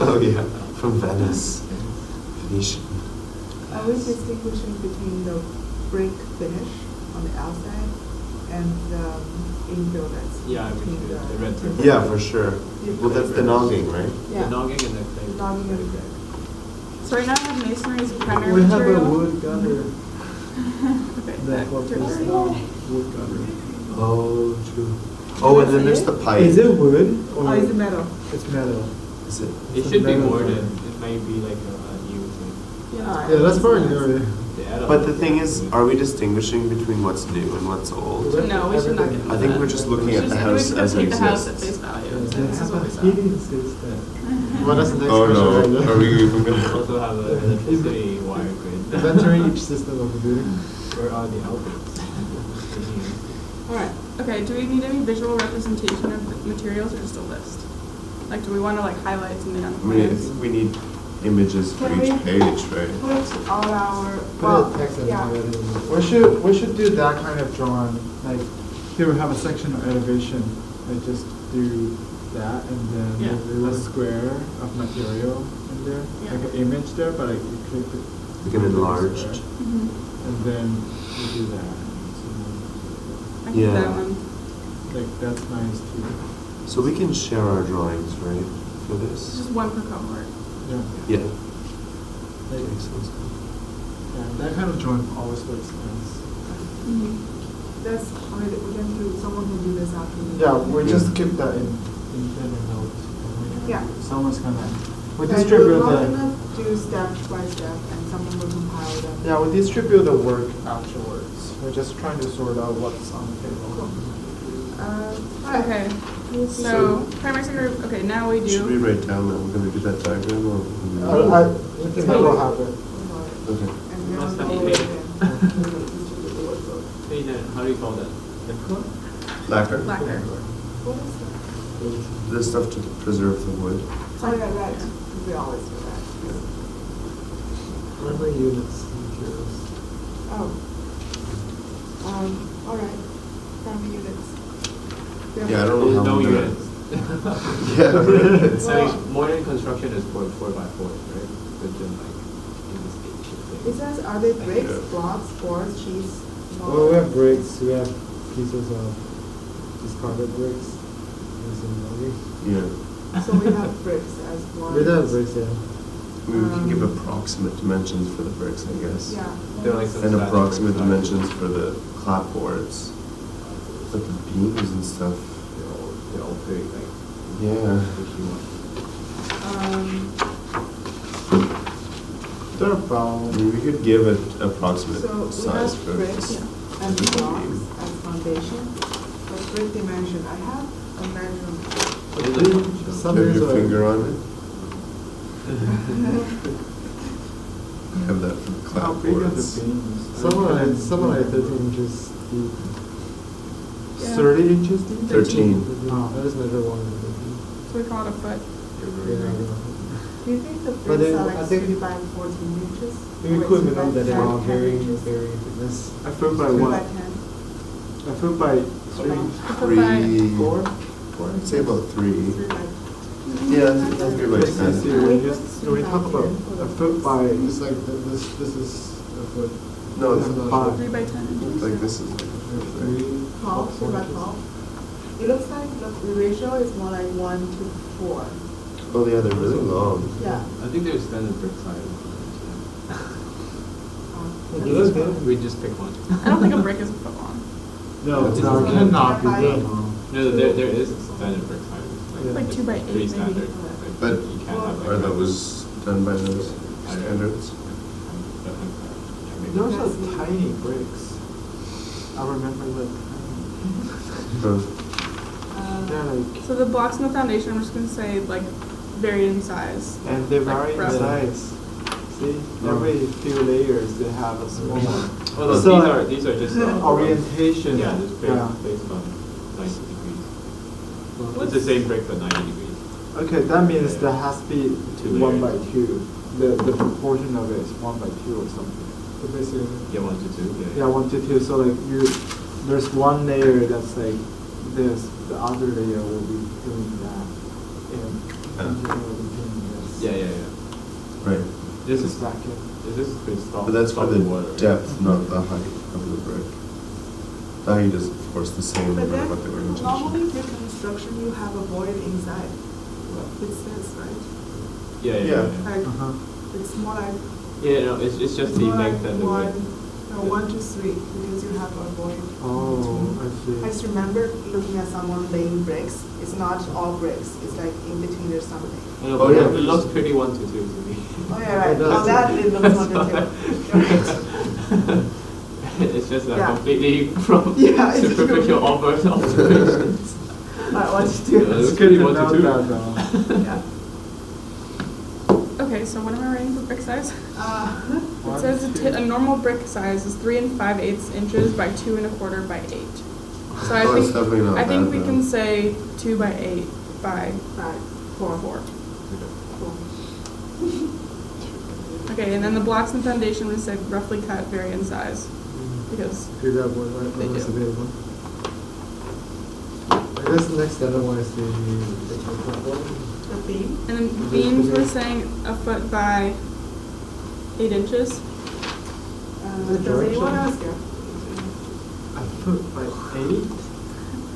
Oh, yeah, from Venice. Venetian. Are we distinguishing between the brick finish on the outside and the infill that's Yeah, I mean, between the red brick. Yeah, for sure. Well, that's the nogging, right? Yeah. The nogging and the clay. Nogging and brick. So right now I have masonry as a primary We have a material. wood gutter. Okay, That what is tertiary. wood gutter. Oh, true. Oh, and then there's the pipe. Is it wood or? Oh, is it metal? It's metal. Is it? It should be more than, it might be like a new thing. Yeah. Yeah, that's probably new. They add a But the little thing bit is, to it. are we distinguishing between what's new and what's old? No, we should not get into I think that. we're just looking We at should the just- house we should as just it take the house at exists. face value. Yeah, and say, they This is have what we a saw. heating system. What is the next Oh question? no, are we even gonna? Also have an electricity wire grid. Inventory each system of the building. Where are the outlets? Alright, okay, do we need any visual representation of the materials or just a list? Like, do we want to like highlight something on the I mean, I plans? think we need images for Can each we- page, right? Put all our, Put well, a text and yeah. have it in. We should do that kind of drawing, like, here we have a section of elevation, like just do that and Yeah. then a square of material in there, Yeah. like an image there, but like you click it. Like an enlarged. Mhm. And then you do that. I think Yeah. that one. Like, that's nice too. So we can share our drawings, right, for It's this? just one per cohort. Yeah. Yeah. Like, Makes sense. yeah, that kind of drawing always looks nice. That's, we can do, someone can do this after. the- Yeah, we just keep that in the notes. Yeah. Someone's gonna, we And distribute we're not the, gonna do step by step and someone will compile them. yeah, we distribute the work afterwards. We're just trying to sort out what's on the table. Alright. Okay, So- so primary, secondary, okay, now we Should we do. write down that we're gonna do that diagram or? We can make it happen. Okay. And then Must we'll have go been. in and distribute the workbook. Hey, then, how do you call that? Lacquer. Lacquer. What is that? The stuff to preserve the wood. Oh, yeah, right, we always do that. Primary units, materials. Oh. All right, primary units. Yeah, I don't know There's how no we're gonna- units. Yeah, right. I mean, modern construction is 4x4, right? But then like, in this It says, are they bricks, Yeah. blocks, boards, sheets? Well, we have bricks, we have pieces of discarded bricks. There's some logging. Yeah. So we have bricks as one. We do have bricks, yeah. I mean, we can give approximate dimensions for the bricks, I guess. Yeah. They're like some And static approximate bricks, right? dimensions for the clapboards. But the beams and stuff, They're all pretty like, yeah. if you want. They're I about, mean, we could give an approximate So we size have for. bricks Yeah. and for the blocks beam. as foundation, but brick dimension, I have a measurement. What is it? Some Have days your are- finger on it? Have that for the how big are the clapboards. beams? Some are like 13 inches deep. Yeah. 30 inches deep? 13. Oh. I just measure one. So we call it a foot. Do you think the But bricks then are I like think- 3 by 14 inches? We Or could 3 make by them that they 10 are varying, inches? varying thickness. A foot by 3 by what? 10? A foot by A foot by, Three. 4? 4? I'd say about 3. Three by- Yeah, that's 3 by Let's 10. see, when we talk about a foot by, It's like, this is a foot. No, This it's is not. 3 by 10 inches. like this is like Tall, 3 by 12. It looks like the ratio is more like 1 to 4. oh yeah, they're really long. Yeah. I think there's standard brick size. You look good. We just pick one. I don't think a brick is a foot long. no, It's no, not. it cannot be By- that long. No, there is standard brick size. Like 2 by 8 Pretty maybe. standard. But you can't have are those done by those standards? Those are tiny bricks. I remember the tiny. They're like, So the blocks in the foundation, I'm just gonna say like vary in size. and they vary in rough. size. See, every few layers they have a small one. Oh, no, So, these are just orientation. Yeah, just based on 90 degrees. It's the same brick but 90 degrees. Okay, that means there has to be Two 1 by layers. 2. The proportion of it is 1 by 2 or something. So basically, Yeah, 1 to 2. Yeah, 1 to 2. So like there's one layer that's like this. The other layer will be doing that. And engineer will be doing this. Yeah. Right. This Just is stack it. this is stop. But that's for stop the water, right? depth, not the height of the brick. The height is of course the same no But matter then, what the orientation. normally brick construction, you have a void inside. It says, right? Yeah. Like, Uh-huh. it's more like, Yeah, no, it's just the more like length and the width. 1 to 3, because you have a void. Oh, between. I see. I just remember looking at someone laying bricks. It's not all bricks. It's like in between there's something. No, Oh, but yeah. it looks pretty 1 to 2 to me. Oh, yeah, right. It does. Oh, that it looks wonderful. Right. It's just Yeah. completely from Yeah, it's superficial observations. Alright, what you do? It's It's good to one to know two. that though. Yeah. Okay, so what am I writing for brick size? It One, says two. a normal brick size is 3 5/8 inches by 2 1/4 by 8. So I Oh, it's think definitely not I think bad we then. can say 2 by 8 by Right. 4. Cool. Okay, and then the blocks and foundation we say roughly cut, vary in size because do that one, They right, what's do. available. I guess the next step I want to see the platform. The beam. and then beams we're saying a foot by 8 inches. Does anyone else go? A foot by 8?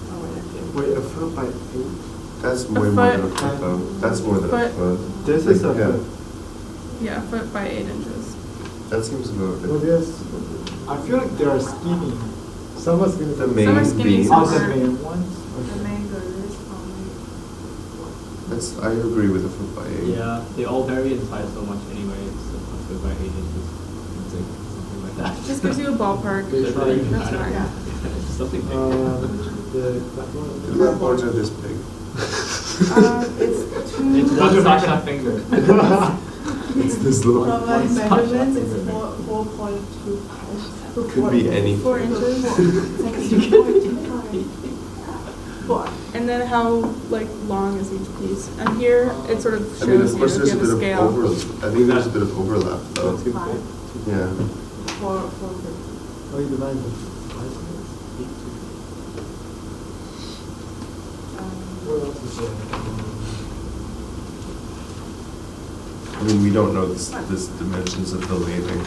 Oh, wait. Wait, a foot by 8? That's way more than a foot. foot though. That's more than a Foot. foot. This is a Like, yeah. foot. Yeah, a foot by 8 inches. That seems about Well, it. yes, I feel like they are skinny. someone's gonna. The Some main are skinny, beam. some Oh, the are- main ones? The main girder is probably. That's I agree with a foot by 8. Yeah, they all vary in size so much anyway. It's a foot by 8 inches. It's like something like that. Just gives you a ballpark. They try. That's fine. Yeah. Something big. The platform. The blackboards are this big. It's two. It's one Sasha finger. It's this little. From my One measurements, size. it's 4.25. Could be any. 4 inches. 4. And then how like long is each piece? And here it sort of I mean, shows of you course, if there's you a have bit a of scale. overlap. I think there's a bit of overlap though. 5. Yeah. 4. Oh, you divide them. What else is there? I mean, we don't know this dimensions of the laying.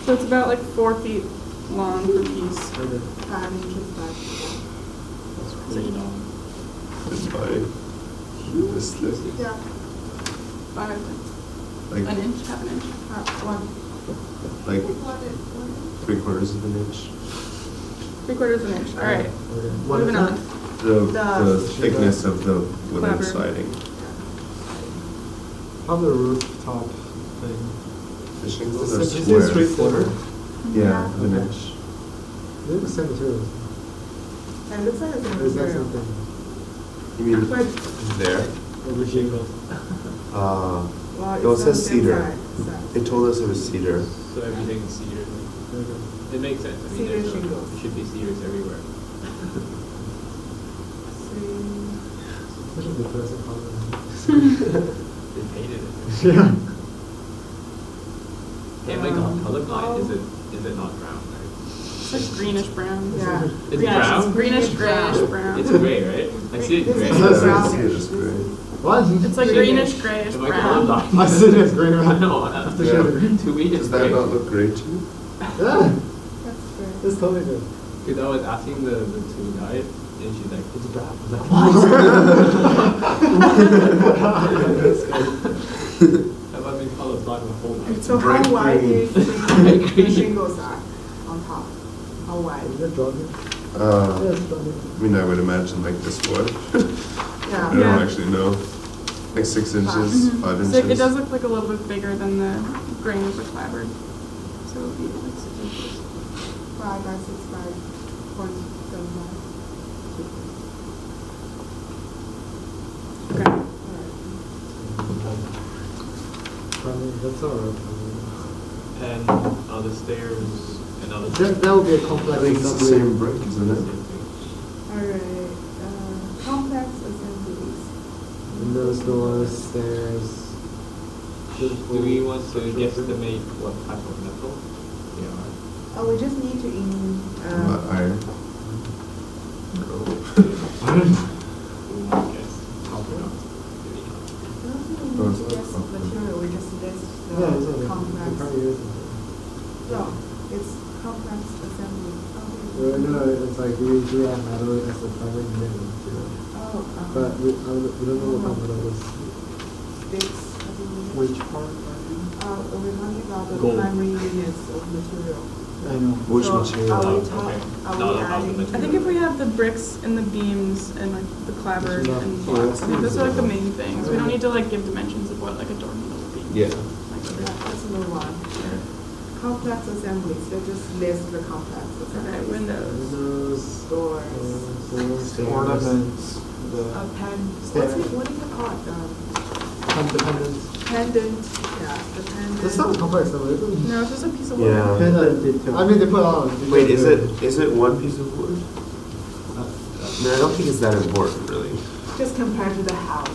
So it's about like 4 feet long per piece. 5 inches back. That's pretty long. It's by this thick. Yeah. 5, Like an inch, half an inch. 1. like 3/4 of an inch. 3/4 of an inch. All right. Okay. What is Moving that? on. The thickness of the wooden Clapper. siding. How the rooftop thing? The shingles Is are it square. 3/4? Yeah, an Okay. inch. They're the same materials. And it looks like it's a Or is that material. something? You mean But, there? Over shingles. well, No, it it's on the says same cedar. side. It told us it was cedar. So everything is cedar. Okay. It makes sense. I mean, Cedar there's shingles. there should be cedars everywhere. Which is the present color? They painted it. Yeah. Hey, my God, colorblind. Is it not brown, right? It's like greenish brown. Yeah. It's Yeah, brown? greenish grayish brown. It's gray, right? I see it This gray. is Yes, brown. I see it as gray. What? It's like greenish grayish Am I brown. colorblind? I see it as green, right? I know. It's the shade of green. To me, it's Does that gray. not look gray to you? Yeah, That's great. it's totally good. Because I was asking the two guys, and she's like, it's brown. I was like, what? Have I been colorblind my whole life? So how Bright wide green. is the shingles are on top? How wide? Is it drawn here? Yeah, Uh, it's drawn here. I mean, I would imagine like this wide. I Yeah. don't Yeah. actually know. Like 6 inches, Mhm. 5 So inches. it does look like a little bit bigger than the grain of the clapboard. So it would be like 6 inches. 5 by 6 by 0.75. Okay. That's alright. And other stairs, and other. That would be a I complex think it's the assembly. same brick, isn't it? Alright, complex assemblies. Windows, doors, stairs. Do we want to guesstimate what type of metal they are? Oh, we just need to Iron. I guess. Probably not. we don't need to guess material, we just list Yeah, it's the okay. complex. It probably is. No, it's complex assembly. No, it's like we have metal as the primary material. Oh, But we don't know what kind of metal is. sticks, I believe. Which part are you? We're talking about the Gold. primary units of material. I know. Which So material? Are we Okay. talking, No, are no, we no, adding? the I think if we have the bricks and the beams and like the clapboard It's enough. and Yeah, blocks, I think those are like the it's main things. We don't need to like give dimensions of what like a door handle would be. Yeah. Like, Let's move on. Complex assemblies, they just list the complex okay, assemblies. windows. Windows, Doors. stairs, Ornaments, A the. pen, Stair. what is it called? Independent. Pendant, yeah, the pendant. That's not complex though, is it? No, it's just a piece of wood. Yeah. Pendant detail. I mean, they put on. Wait, is it one piece of wood? No, I don't think it's that important, really. Just compared to the house.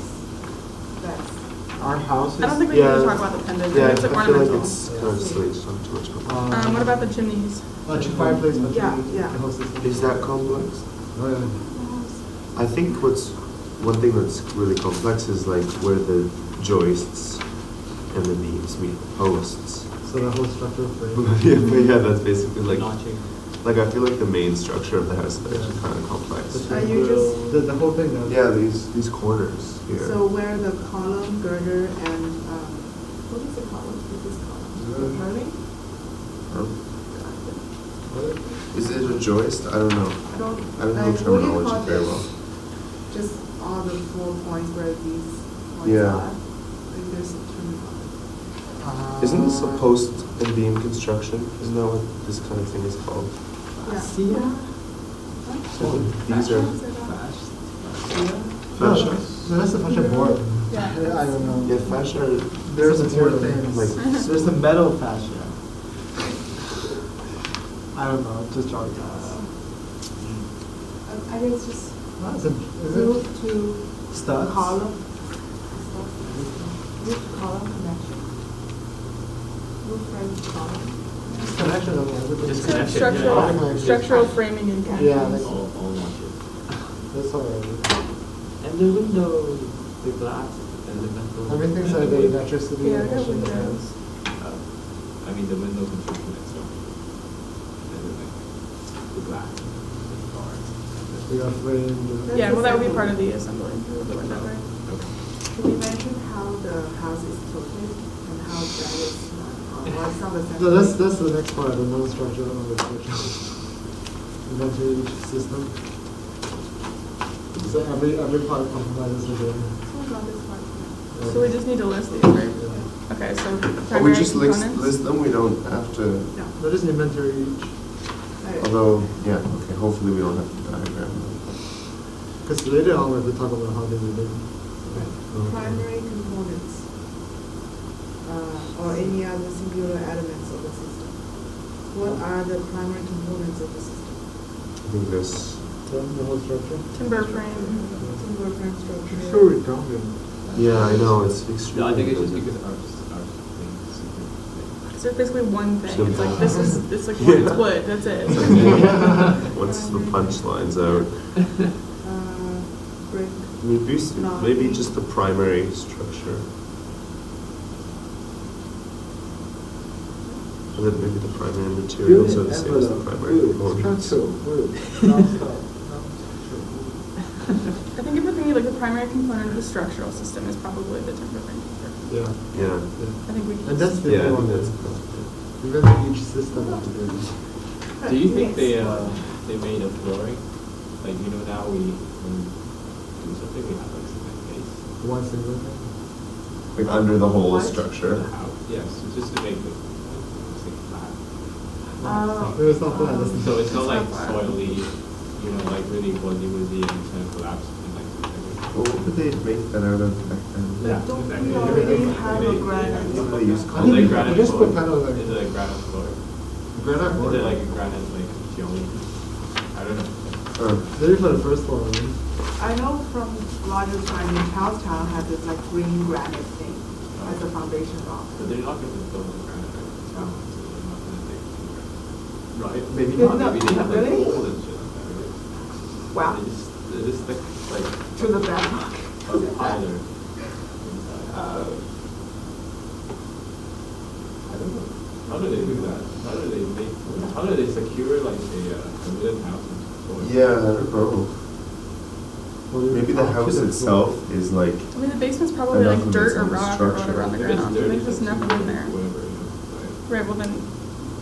That's, Our house is. I don't think we need to talk about the pendant. Yeah, I It's like feel like ornamental. it's kind of silly to talk too much about. What about the chimneys? Electric fireplace, but Yeah, yeah. the whole system. Is that complex? Oh, yeah. I think one thing that's really complex is like where the joists and the beams meet the posts. So the whole structure of frame. yeah, that's basically like Notching. I feel like the main structure of the house is actually kind of complex. Are you just- The whole thing though. Yeah, these corners here. so where the column, girder, and, what is the column? Is this column? The purlin? Is it a joist? I don't know. I don't. I don't know like, what do you terminology call very this? well. Just all the 4 points where these points Yeah. are. Like there's a terminology. Isn't this a post and beam construction? Isn't that what this kind of thing is called? Yeah. These are No, fascia. no, that's the fascia board. Yeah. I don't know. Yeah, fascia. There's It's a more material. things. Like- There's the metal fascia. I don't know, just jargon. I think it's just Ah, is it? roof to Studs? column. Roof to column connection. Roof frame to column. It's connection of everything. Just It's like connection, structural, yeah. structural framing and connections. Yeah, like- All notches. That's alright. And the windows, the glass, and the metal. Everything's like the electricity. Yeah, I got connection, windows. I mean, the window construction itself. And then like, the glass, the doors. We got frame. the- Yeah, well, that would be part of the assembly, the window, right? Can you mention how the house is tilted and how that is, what's not the No, that's the next part, the non-structural of the structure. Eventually each system. So every part compromises with the. So we just need to list these, right? Okay, so Oh, we primary just components. list them. We don't have to. No. There is an inventory each. Although, yeah, okay. Hopefully, we don't have to diagram them. Because later on we will talk about how they relate. Primary components, or any other singular elements of the system. What are the primary components of the system? I think this. The whole structure. Timber frame. Timber frame structure. It's so redundant. Yeah, I know it's extremely. No, I think it's just redundant. because our thing is super thick. It's just basically one thing. Simple. It's like, this is, it's like one, it's wood, that's it. Once the punchline's out, Brick. maybe just the primary structure. And then maybe the primary materials are the same as the primary components. Structural, wood, non-structural. I think if we're thinking like the primary component of the structural system is probably the timber frame construction. Yeah. Yeah. I think we can. And that's the Yeah, I one. think that's Even each system has to do this. Do you think they made a flooring? Like, you know, now we when we do something, we have like cement base. One single thing. like under the whole What? structure. The house, yes, it's just to make it flat. No, it's not flat. That's So it's not like It's not flat. soily, you know, like really woozy and it's gonna collapse in like 2 seconds. Well, what did they make that out of back then? Yeah, Don't exactly. we already have a granite? They use Is it concrete. like granite just floor? put kind of like- Is it like granite floor? Granite Is board. it like a granite like geometry? I don't know. Maybe for the first one. I know from Rogers Farm in Charlestown had this like green granite thing as a foundation rock. So they're not gonna build the granite, right? It's not, so they're not gonna take it. Right? Maybe They're not, not- maybe they have like really? gold and shit like that, right? Wow. They just like To the bedrock. a piler inside. I don't know. How do they do that? How do they secure like a wooden house and floor? Yeah, I don't know. Maybe the house itself is like, I mean, the basement's probably Enough like of dirt its or own rock or whatever structure. on the If it's ground. So dirty, there's just then nothing in there. whatever, you know, right? Right, well then,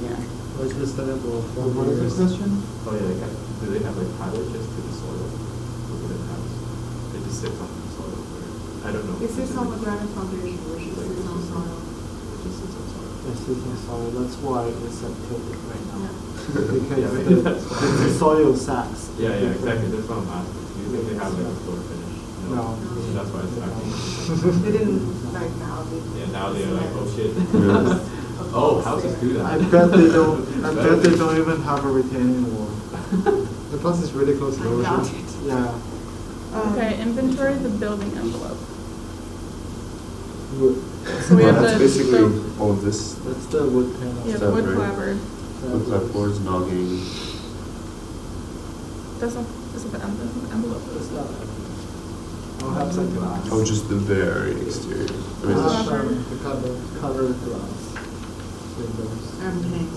yeah. What's the setup of What is this question? Oh yeah, do they have like piler just to the soil? The wooden house? They just sit on the soil or, I don't know. It sits on the granite foundation, which is sits on soil. It just sits on soil. This is in soil, that's why it's at tilted right now. Yeah. Yeah, maybe Because that's why. the soil sacks. Yeah, exactly, that's what I'm asking. Do you think they have like a floor finish? No. So that's why it's happening. They didn't like now. Yeah, now they're like, oh shit. Yeah. Oh, houses do that. I bet they don't, I bet they don't even have a retaining wall. The plus is really close to the I doubt ocean. it. Yeah. Okay, inventory the building envelope. Wood. So we well, have that's the, basically the, all of this. That's the wood panel. yeah, the stuff, wood right? clapboard. The clapboards, nogging. That's not the envelope. It's not. I'll have some glass. Oh, just the very exterior. I mean, Ah. The cover. Covered glass. Windows. And paint.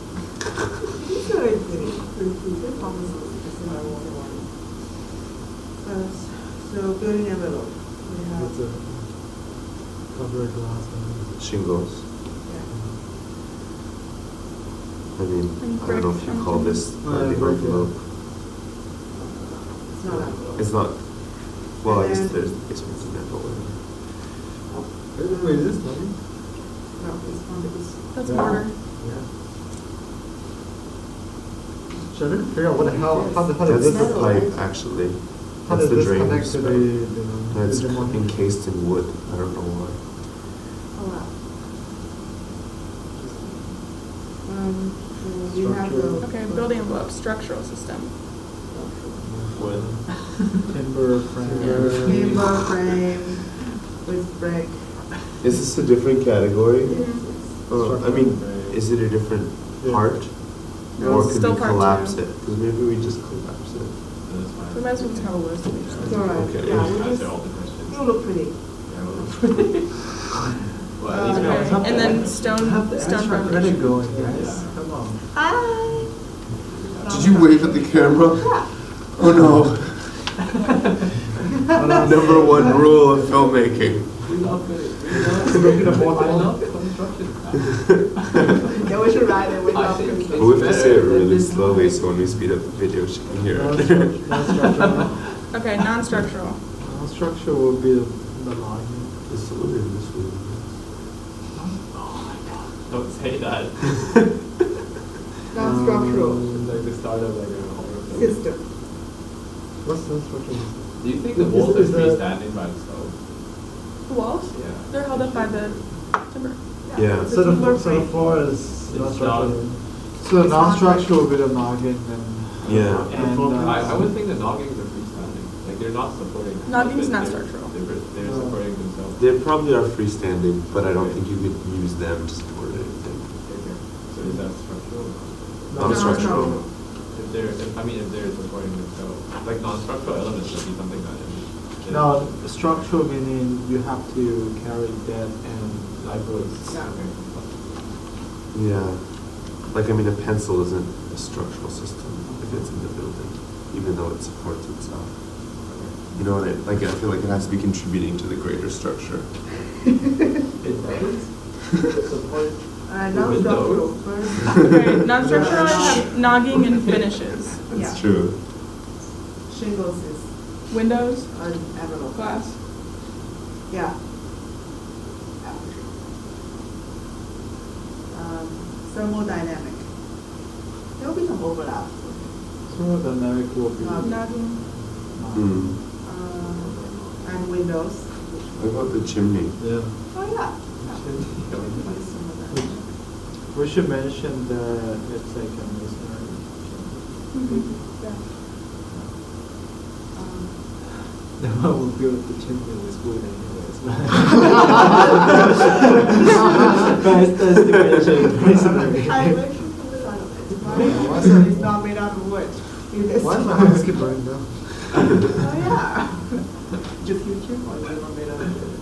It's very pretty. It's almost a similar one. So building envelope. We have. It's a covered glass. shingles. Yeah. I mean, And I don't know if you call this Oh, yeah, the brick, envelope. It's not envelope. It's not, well, I guess And then- there's basements in there, but whatever. Wait, is this nothing? No, it's not, it's. That's Yeah. mortar. Yeah. Should I figure out what the hell, how That's does the this, pipe, actually. how That's does the this drain connect to spout. That's the one? encased in wood. I don't know why. Oh, wow. So we have the. Okay, building envelope, structural system. Wood. Timber frame. Timber frame with brick. Is this a different category? Mhm. I mean, is it a different Yeah. part? No, Or it's could still we part collapse two. it? Because maybe we just collapse it. That's fine. We might as well just have a list of each It's thing. all right. Okay. Yeah, we Answer just, all the questions. it'll look pretty. Yeah, well, at least we Okay, have and then stone, Have the stone extra credit foundation. going, guys. Yeah. Come on. Hi. Did you wave at the camera? Oh no. Number one rule of filmmaking. We love it. I love construction. Yeah, we should write it with I love think construction. But we have to say it really slowly so when we speed up the video she can hear it. Non-structural. Okay, non-structural. Structure will be the logging. There's someone in this room. Don't say that. Non-structural It's like the start of like a horror film. system. What's non-structural? Do you think the Is- walls is are the- freestanding by themselves? The walls? Yeah. They're held up by the timber. Yeah. It's a So the, timber so the frame. floor is It's non-structural. So It's not non-structural will be the noggin and. Yeah. And, I would think the noggings are freestanding. Like they're not supporting. Nogging's not they're- structural. They're supporting themselves. They probably are freestanding, but I don't think you could use them to support anything. Okay. So is that structural? Non-structural. If they're supporting themselves, like non-structural elements would be something that. No, structural meaning you have to carry dead and live weights. Yeah. Yeah. Like, I mean, a pencil isn't a structural system if it's in the building, even though it supports itself. You know what I feel like it has to be contributing to the greater structure. It does. Support. Non-structural first. Okay, non-structural have nogging and finishes. Yeah. True. Shingles is Windows, an envelope. glass. Yeah. Thermodynamic. There will be some overlap. Thermodynamic will be. Nogging. Hmm. And windows. What about the chimney? Yeah. Oh, yeah. We should mention that it's like a masonry. No one will build the chimney with wood anyways. Best estimation, masonry. I actually put it on it. It's not made out of wood. It is. Why is my house keep burning down? Oh, yeah. The future.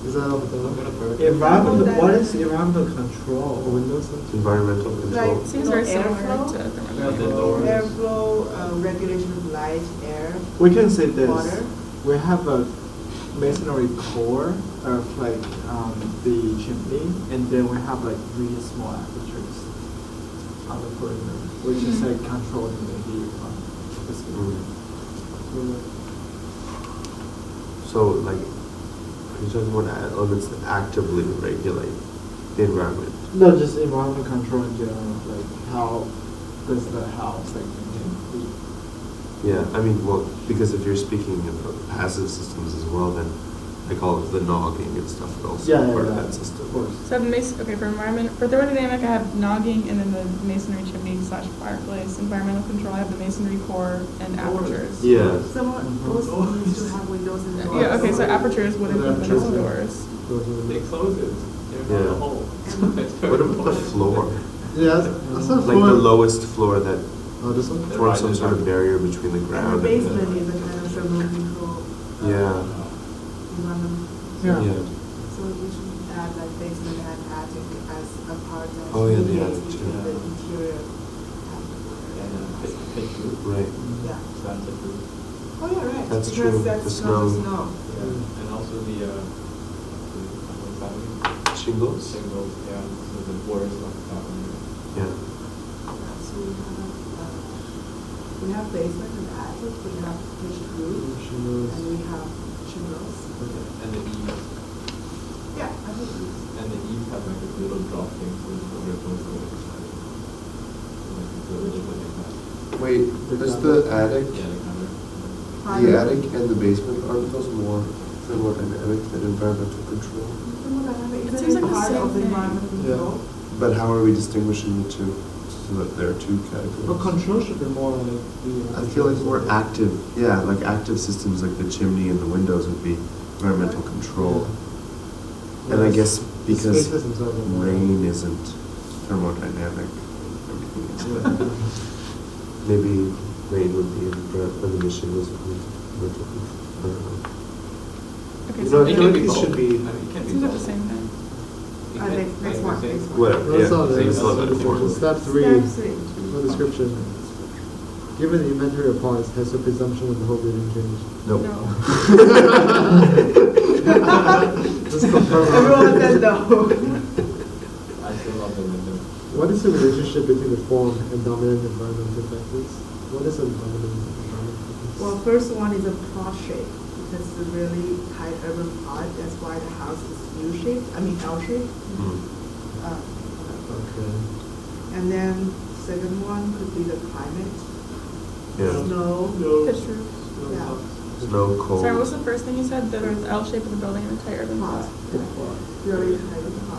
Is that up I'm gonna the burn. Environmental, what is environmental control? windows? Environmental control. Like, Seems very similar airflow. to Yeah, the thermodynamics. doors. Airflow, regulation of light, air. We can say this. Water. We have a masonry core of like the chimney, and then we have like really small apertures on the perimeter, which is like controlling the heat from the Mm. ceiling. So, like, are you talking about elements that actively regulate the environment? No, just environment control in general, like how does the house like maintain heat? Yeah, I mean, well, because if you're speaking about passive systems as well, then I call it the nogging and stuff, but also part of that system. Of course. So I have okay, for thermodynamic, I have nogging and then the masonry chimney / fireplace. Environmental control, I have the masonry core and apertures. Yeah. Some of those needs to have windows and doors. Yeah, okay, so apertures would include windows and doors. They close it. There's not Yeah. a hole. What about the floor? Yeah, that's not Like the lowest floor that Oh, this one? forms some sort of barrier between the And the ground basement is a kind of thermal control. Yeah. Environment. Yeah. So we should add like basement and attic as a part of. Oh, yeah, the mediates attic, between yeah. the interior. Right. Yeah. That's a true. Oh, yeah, right. That's Because true. that's The not the snow. snow. Yeah. And also the what's that mean? Shingles? Shingles, yeah. So the worst of that one. Yeah. So we have basement and attic, we have pitched roof, and we have shingles. And the eaves. Yeah, I think these. And the eaves have like a little drop thing so we're supposed to go inside. So like it's a little bit like that. Wait, is the attic, Yeah, the counter. the attic and the basement, aren't those more thermodynamic than environmental control? Thermodynamic, It isn't seems like the part same of the thing. environmental control? But how are we distinguishing the two? So that there are two But categories? control should be more like the. I feel like more active, yeah, like active systems like the chimney and the windows would be environmental control. And I guess because spaces themselves are more- rain isn't thermodynamic, everything is. Maybe rain would be an emission was environmental control. I don't know. Okay, You so know, I It feel can like be these both. should be- I mean, it can be seems like the both. same thing. It can- Next like one, the same- next one. Whatever, That's yeah. all there same is. still have it. Step 3, Step 3. no description. Given the inventory of parts, has the presumption of the whole building changed? Nope. No. Let's confirm. Everyone said no. I still love the window. What is the relationship between the form and dominant environmental factors? What is a dominant environmental factor? Well, first one is a cross shape, because it's a really tight urban part, that's why the house is U-shaped, I mean L-shaped. Mm. Okay. And then second one could be the climate, Yeah. snow, Pitched roof. yeah, Snow, cold. Sorry, what's the first thing you said? The L shape of the building and the tight urban hot, plot. really tight urban hot.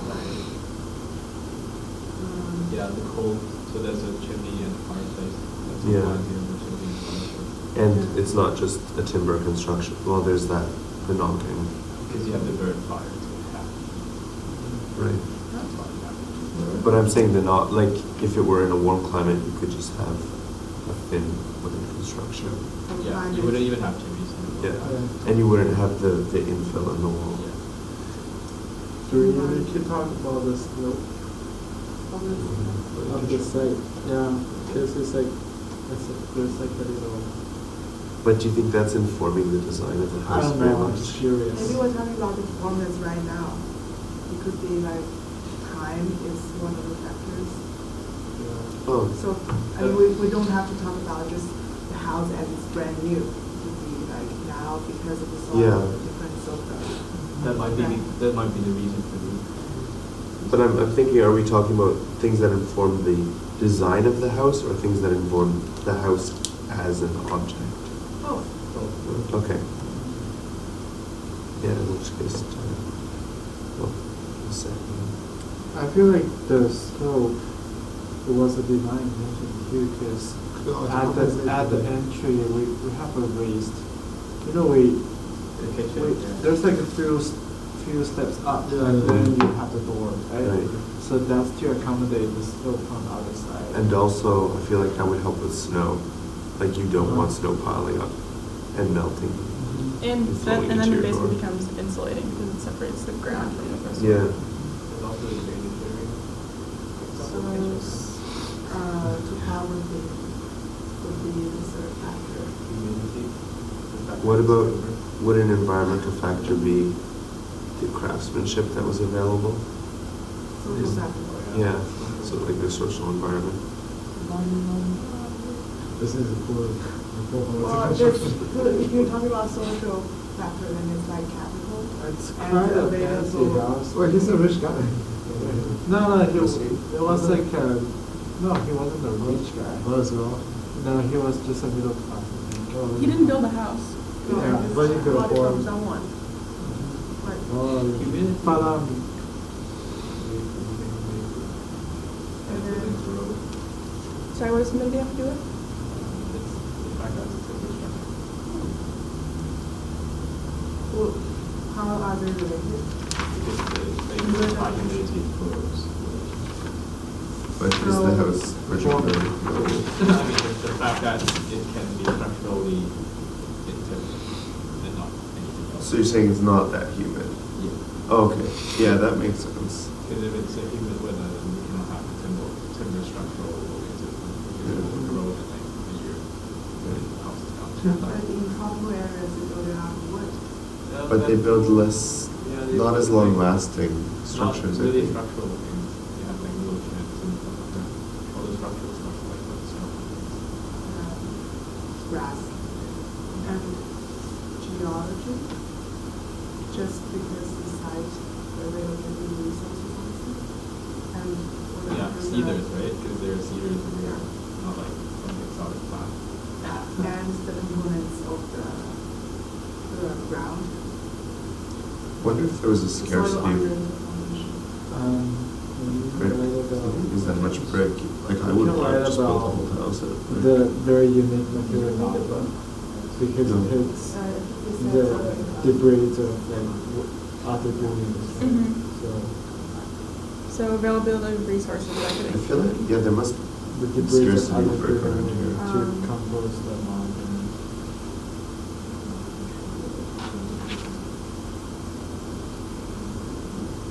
Yeah, the cold, so there's a chimney and fireplace. That's Yeah. why the chimney and fireplace. And it's not just a timber construction, well, there's that, the knocking, Because you have the bird fire to happen. right? That's why it happens. But I'm saying the not, like, if it were in a warm climate, you could just have a thin wooden construction. Yeah, you wouldn't even have chimneys. Yeah, and you wouldn't have the infill in the wall. Yeah. Do we need to talk about the slope of the site? Yeah, because it's like, there's like a little, But do you think that's informing the design of the I house don't very know, I'm much? just curious. Maybe we're talking about the performance right now. It could be like time is one of the factors. Yeah. Oh, So, I mean, we don't have to talk about just the house as it's brand new. It could be like now because of the soil, Yeah. the difference of the. That might be the reason for me. but I'm thinking, are we talking about things that inform the design of the house or things that inform the house as an object? Oh, Okay. Yeah, in which case, well, a second. I feel like the slope, it was a design intention too, because at the entry, we have a raised, you know, The kitchen. there's like a few steps up, and then you have the door, right? Right. So that's to accommodate the slope on the other side. And also, I feel like that would help with snow. Like, you don't want snow piling up and melting. And It's then, flowing and then into it your basically door. becomes insulating because it separates the ground from the first Yeah. And also the drainage area. so, topography would be the third factor. Humidity. the fact What that it's about, over. would an environmental factor be the craftsmanship that was available? Social Is- factor. Yeah, so like the social environment. This is a poor, Well, if you're talking about social factor, then it's like capital. It's And kind of fancy available. house. well, he's a rich guy. No, it was like no, he wasn't a rich guy. Oh, as well. No, he was just a middle class. He didn't build a house. No, Yeah, it's but you could bought it afford- from someone. Right. Oh, Humidity. But And then- Sorry, what does humidity have to do with? It's the fact that it's a construction. Well, how are they related? Because the high humidity grows. But is the house particularly? I mean, the fact that it can be structurally intense and not anything else. So you're saying it's not that humid? Yeah. Okay, yeah, that makes sense. Because if it's a humid weather, then we cannot have the timber structural located. Because it will grow in like a year when the house is down. But in tropical areas, they build it out of wood. But they build less, not as long lasting structures, Not I really think. structural things. You have like little sheds and stuff like that. All the structural stuff like that. So. Grass. And geology, just because the site where they look at the resources also. And what Yeah, happens, cedars, right? Because there are cedars in there, not like some exotic plant. And the components of the ground. Wonder if there was a The soil scarcity under of the foundation. brick. Is that much brick? Like, I would You can have write just built the about whole house out of brick. the very unique material lava, because No. it's I think the they said something debris of like other buildings. Mhm. So So availability of resources, I like feel like, yeah, there must the be debris of scarcity other of brick around buildings here. to compose the mountain.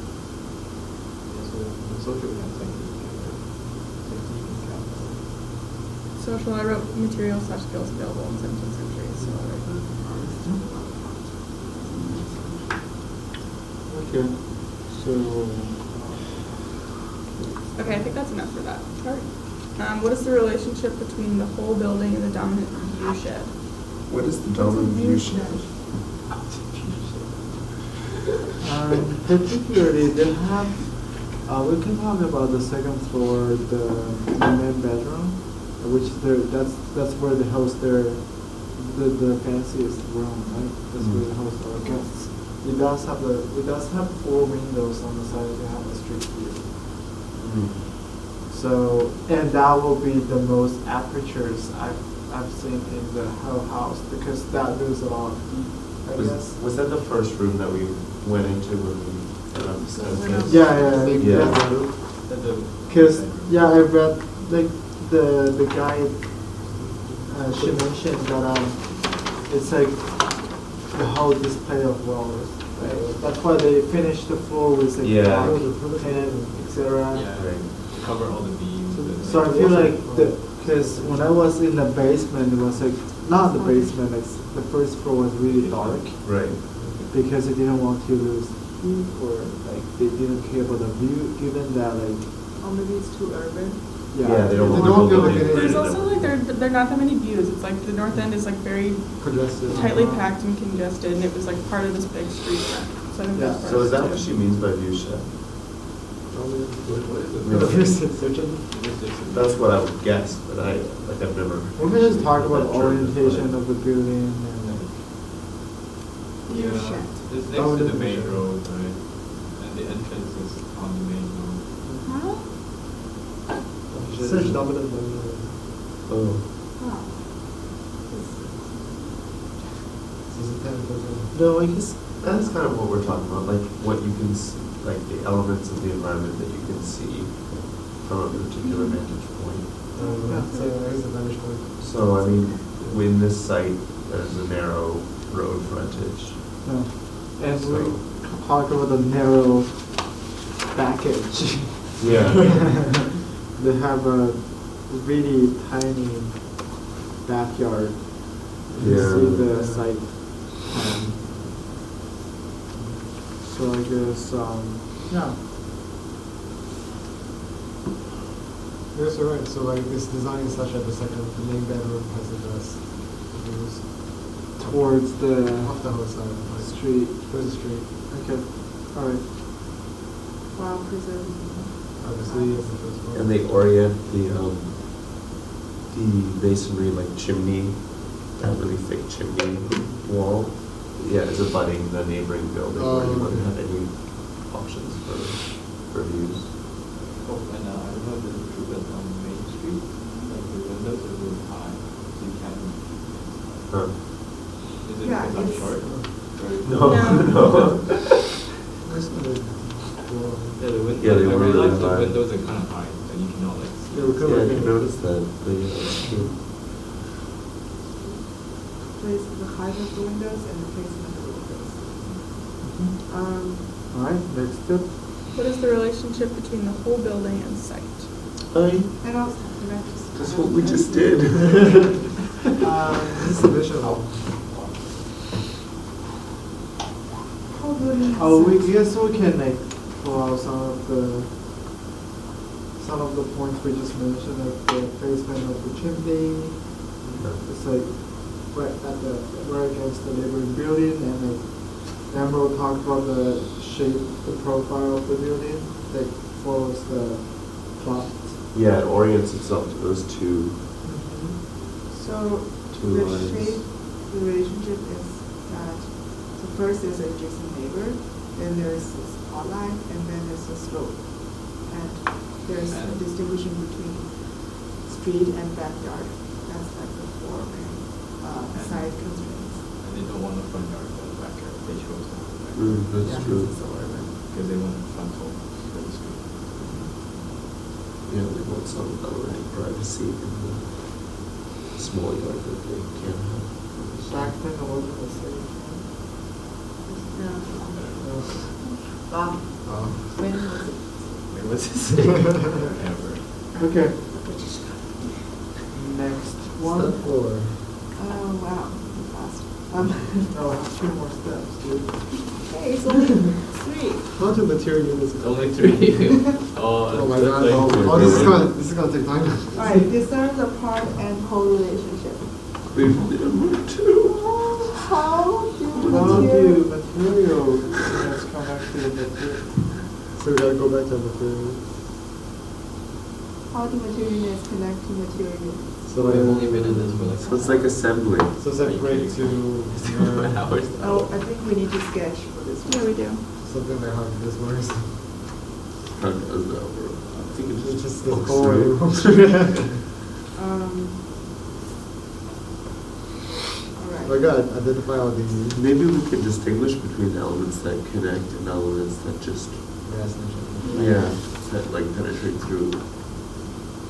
Yeah, so the social fencing technique and capital. social, I wrote material slash skills available in 17th century, so. Okay, so Okay, I think that's enough for that part. What is the relationship between the whole building and the dominant view shed? What is the dominant view shed? particularly they have, we can talk about the second floor, the main bedroom, which that's where they host the fanciest room, right? That's where they host our guests. It does have 4 windows on the side to have a street view. So, and that will be the most apertures I've seen in the whole house, because that there's a lot of heat, I guess. Was that the first room that we went into when we got upstairs? Yeah. Because, yeah, I read, like, the guy, she mentioned that, it's like the whole display of walls, right? That's why they finished the floor with like Yeah. black paint, etc. Yeah, Right. to cover all the beams. and So I feel like because when I was in the basement, it was like, not the basement, like the first floor was really dark, Right. because they didn't want to lose heat, or like they didn't care about the view, given that like, Or maybe it's too urban. Yeah, they don't They want don't to feel build like buildings. it There's is. also like, there are not that many views. It's like the north end is like very Congested. tightly packed and congested, and it was like part of this big street front. So I think that's part So of is it that too. what she means by view shed? Searching. That's what I would guess, but I've never. we can just talk about that term orientation defined. of the building and like. View Yeah, shed. it's Oh, next to yeah. the main road, right? And the entrance is on the main road. Huh? Search dominant. Oh. Wow. No, I guess that's kind of what we're talking about, like what you can, like the elements of the environment that you can see from a particular vantage point. So there's a vantage point. So, I mean, in this site, there's a narrow road frontage. No. And So- we talk about the narrow package. Yeah. They have a really tiny backyard. You Yeah. see the site plan. So I guess, yeah. Yes, you're right. So like this design is such that the main bedroom has the best views Towards the off the whole side. Like, street. towards the street. Okay, alright. While preserving. Obviously, it's the first one. And they orient the masonry like chimney, that really thick chimney wall. Yeah, is abutting the neighboring building, where you wouldn't have any options for views. Oh, and I don't know if it's true, but on Main Street, like the windows are really high, so you can't. Huh. Is it Yeah, because I'm it's- short? Or- No, No. no. Yeah, the windows. Yeah, they I were really realized the high. windows are kind of high, and you cannot like see. Yeah, we could Yeah, I like- didn't notice that, but yeah, that's true. Place the height of the windows and the placement of the windows. Alright, next step. What is the relationship between the whole building and site? And also, can I just? That's what we just did. This is additional. Whole building and Oh, we site. guess we can like pull out some of the points we just mentioned, like the placement of the chimney. It's like right against the neighboring building, and like Emerald talked about the shape, the profile of the building that follows the plot. Yeah, it orients itself to those two. So Two the lines. shape, the relationship is that, so first there's an adjacent neighbor, then there's this outline, and then there's a slope. And there's a distinguishing between street and backyard. That's like the four main side constraints. And they don't want the front yard, but the backyard, they chose that. That's Yeah, true. this is suburban. Because they want the frontal for the street. Yeah, they want some privacy in the small yard that they can have. Back then, it wasn't the same. Wow, when was it? Wait, what's this? Ever. Okay. Next one. Step 4. Oh, wow, fast. Oh, 2 more steps, dude. Hey, it's only 3. Not to material units. Only 3. Oh my that's god. like- Oh, this is gonna take time. Alright, discern the part and whole relationship. We've number 2. How do How material? do material units connect to the material? So we gotta go back to the material. How do material units connect to material units? So We've like, only been in this for like. So it's like assembly. so separate to hours. Oh, I think we need to sketch for this Yeah, one. we do. something like how this works. How does that work? think It's it's just just the looks whole through. All right. Like, identify all the Maybe we could distinguish between elements that connect and elements that just, that like penetrate through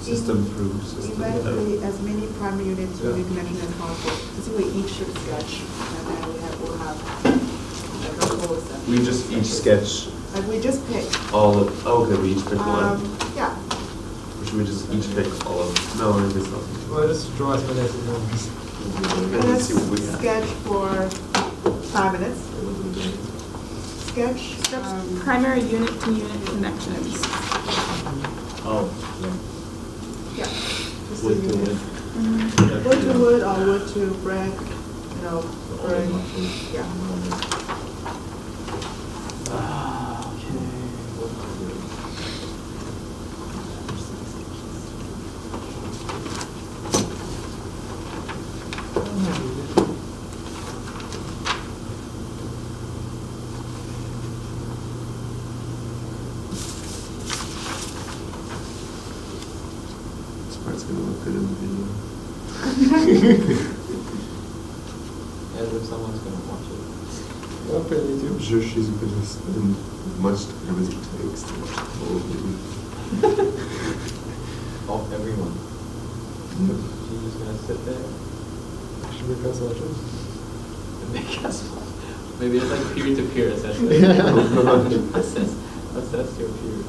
system. Eventually, as many primary units Yeah. will be connected as possible. Basically, each should sketch, and then we'll have like a whole assessment. We just each sketch Like, we just pick. all of, oh, okay, we each pick one. Yeah, Or should we just each pick all of, no, I guess not. well, just draw as many as you want. Let's let's see what we have. sketch for 5 minutes. Sketch. Steps, primary unit to unit connections. Oh, Yeah. Just wood a to unit. wood. Wood to wood or wood to brick, brick, yeah. This part's gonna look good in the video. As if someone's gonna watch it. Okay, me I'm too. sure she's gonna spend as much time as it takes to watch the whole video. Oh, everyone. She's just gonna sit there Should we pass watch it? and make us watch. Maybe it's like peer-to-peer assessment. Yeah. Assess your peers.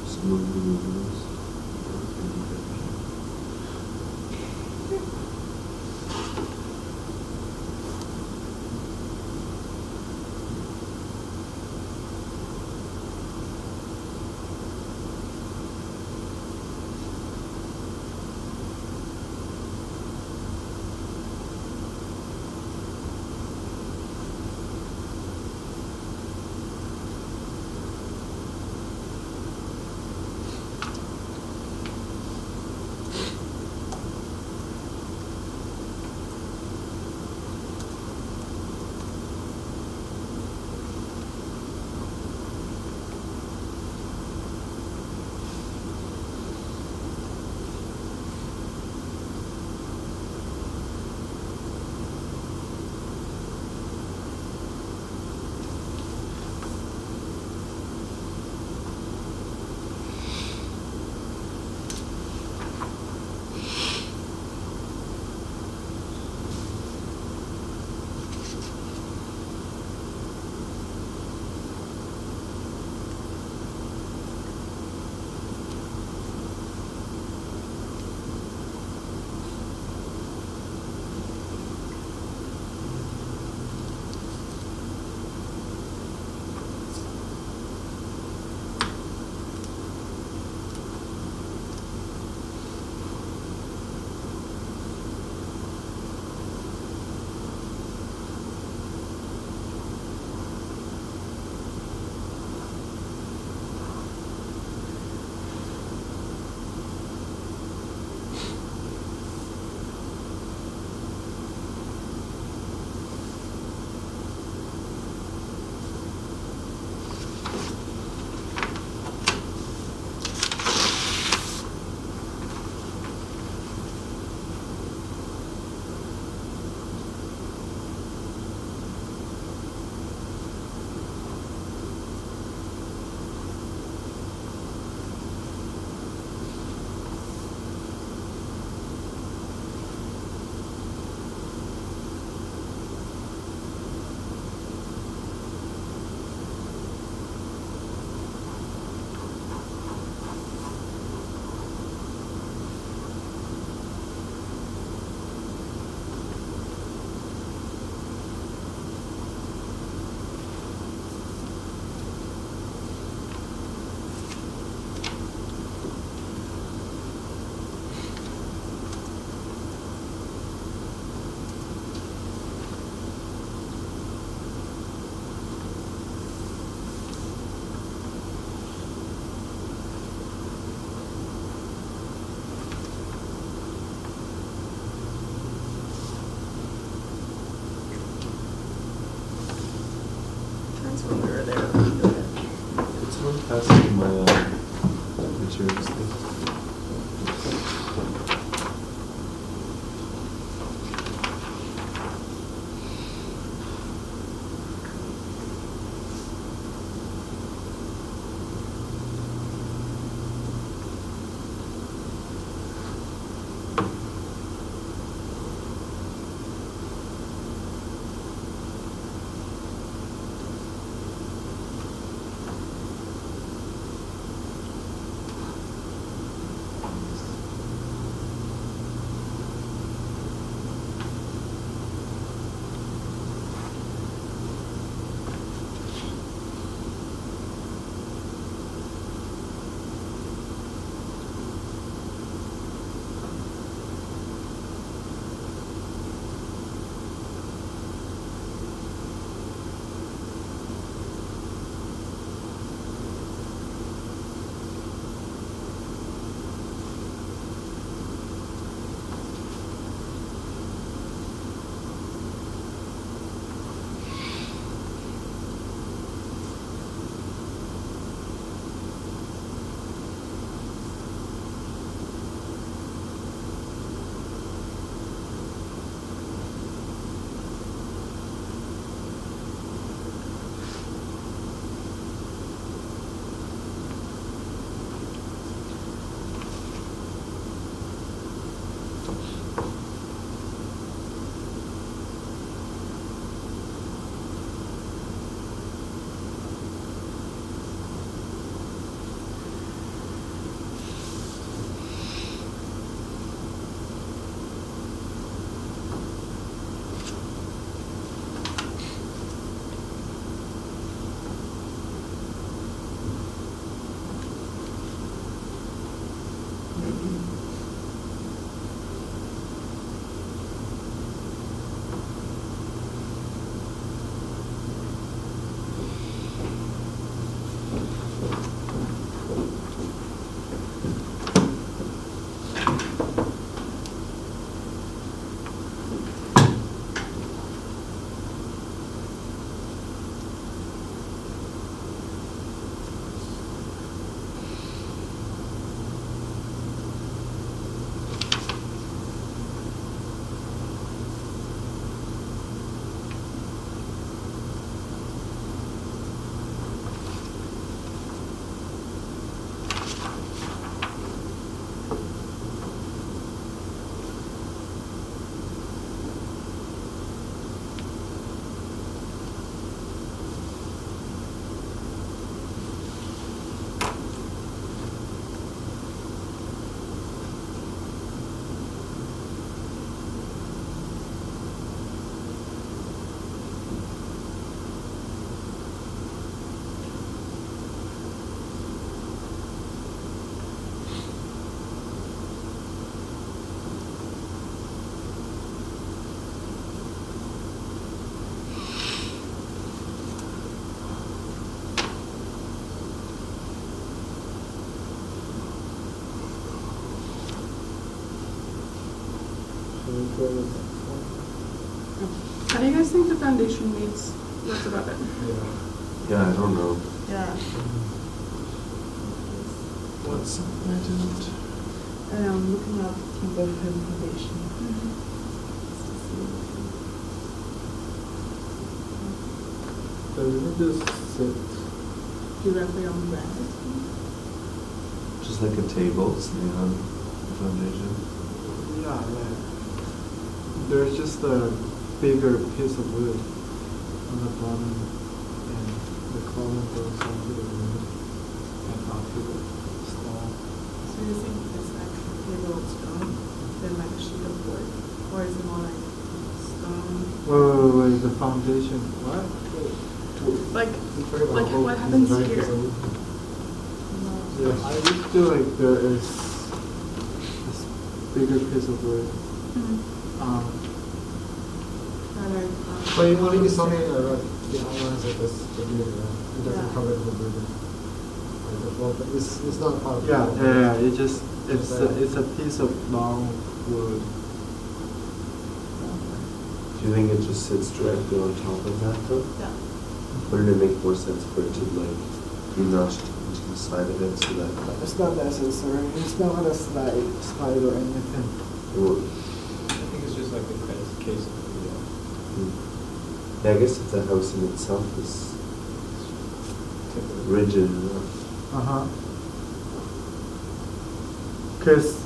Some of the videos. points when we were there. Okay. Could someone pass me my materials, please? How do you guys think the foundation needs what's above it? Yeah, I don't know. Yeah. What's legend? And I'm looking up Timber Foundation. Doesn't it just sit? Directly on the ground. Just like a table sitting on the foundation. Yeah, like, there's just a bigger piece of wood on the bottom, and the column goes onto the wood and onto the stone. So you think it's like a table of stone, then like a sheet of wood? Or is it more like stone? Wait, the foundation, what? Like what happens here? Yeah, I just feel like there is this bigger piece of wood. But you want to use something the outlines of this, it doesn't cover the whole building. Well, but it's not part of the wall. Yeah, it's a piece of long wood. Do you think it just sits directly on top of that though? Yeah. wouldn't it make more sense for it to like be notched into the side of it so that It's not necessary, it's not gonna slide or anything. it will, I think it's just like the case of the, yeah, I guess if the house in itself is rigid enough. Uh-huh. Because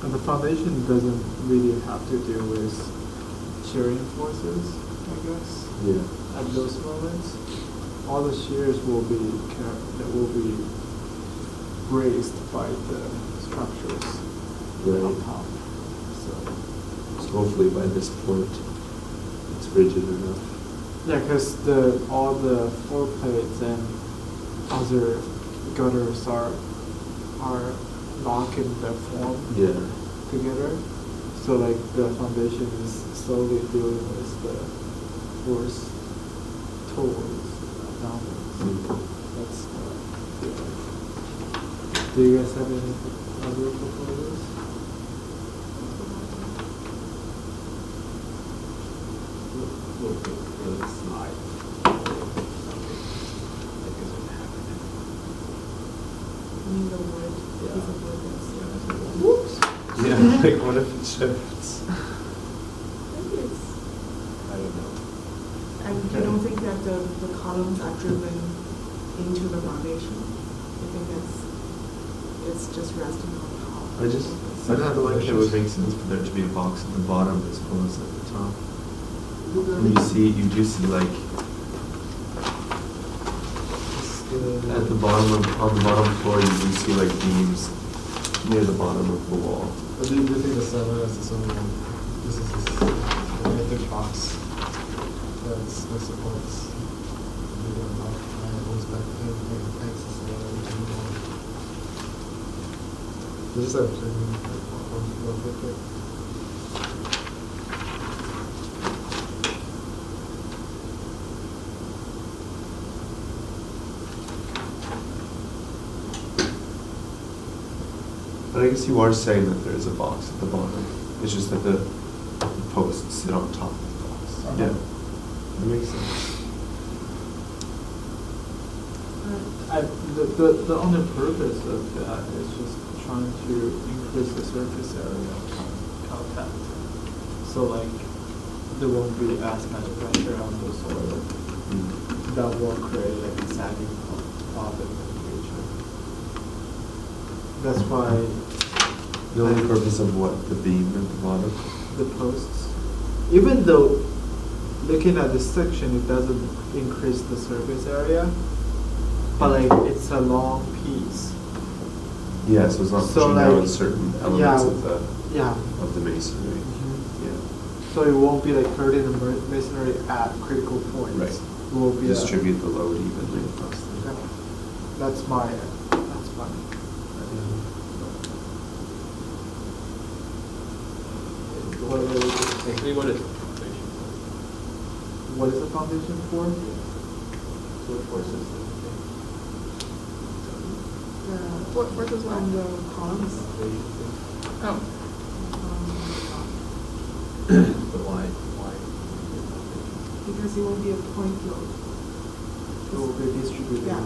the foundation doesn't really have to deal with shearing forces, I guess, Yeah. at those moments. All the shears will be raised by the structures on Right. top. So, So hopefully by this point, it's rigid enough. yeah, because all the floor plates and other gutters are locking the form Yeah. together. So like the foundation is slowly dealing with the force towards downwards. Mm. That's do you guys have any other proposals? will slide. Like it's gonna happen. I mean, the wood, the piece of wood that's. Yeah, that's the one. Whoops. Yeah, like what if it shifts? Maybe it's, I don't know. and you don't think that the columns are driven into the foundation? You think it's just resting on top? I just feel like it would make sense for there to be a box at the bottom as well as at the top. And you do see like at the bottom on the bottom floor, you do see like beams near the bottom of the wall. But do you think the center is its own, this is a magnetic box that supports the amount and goes back to the axis or whatever you want? This is everything, like, one foot. But I guess you are saying that there is a box at the bottom. It's just that the posts sit on top of the box. Uh-huh. Yeah, that makes sense. The only purpose of that is just trying to increase the surface area of contact. So like there won't be as much pressure on the soil. Mm. That will create like a sagging problem in the future. That's why The only purpose of what, the beam at the bottom? the posts, even though looking at this section, it doesn't increase the surface area, but like it's a long piece. Yeah, so it's not So, pushing down like, certain elements yeah, yeah. of the masonry. Mhm. Yeah. So it won't be like hurting the masonry at critical points. Right. It will be Distribute the load evenly across the. Yeah. That's my idea. Actually, what is the foundation for? What is the foundation for? What forces the What versus what? On the columns. foundation thing? Oh, But why? Because it will be a point load. It will be distributed Yeah.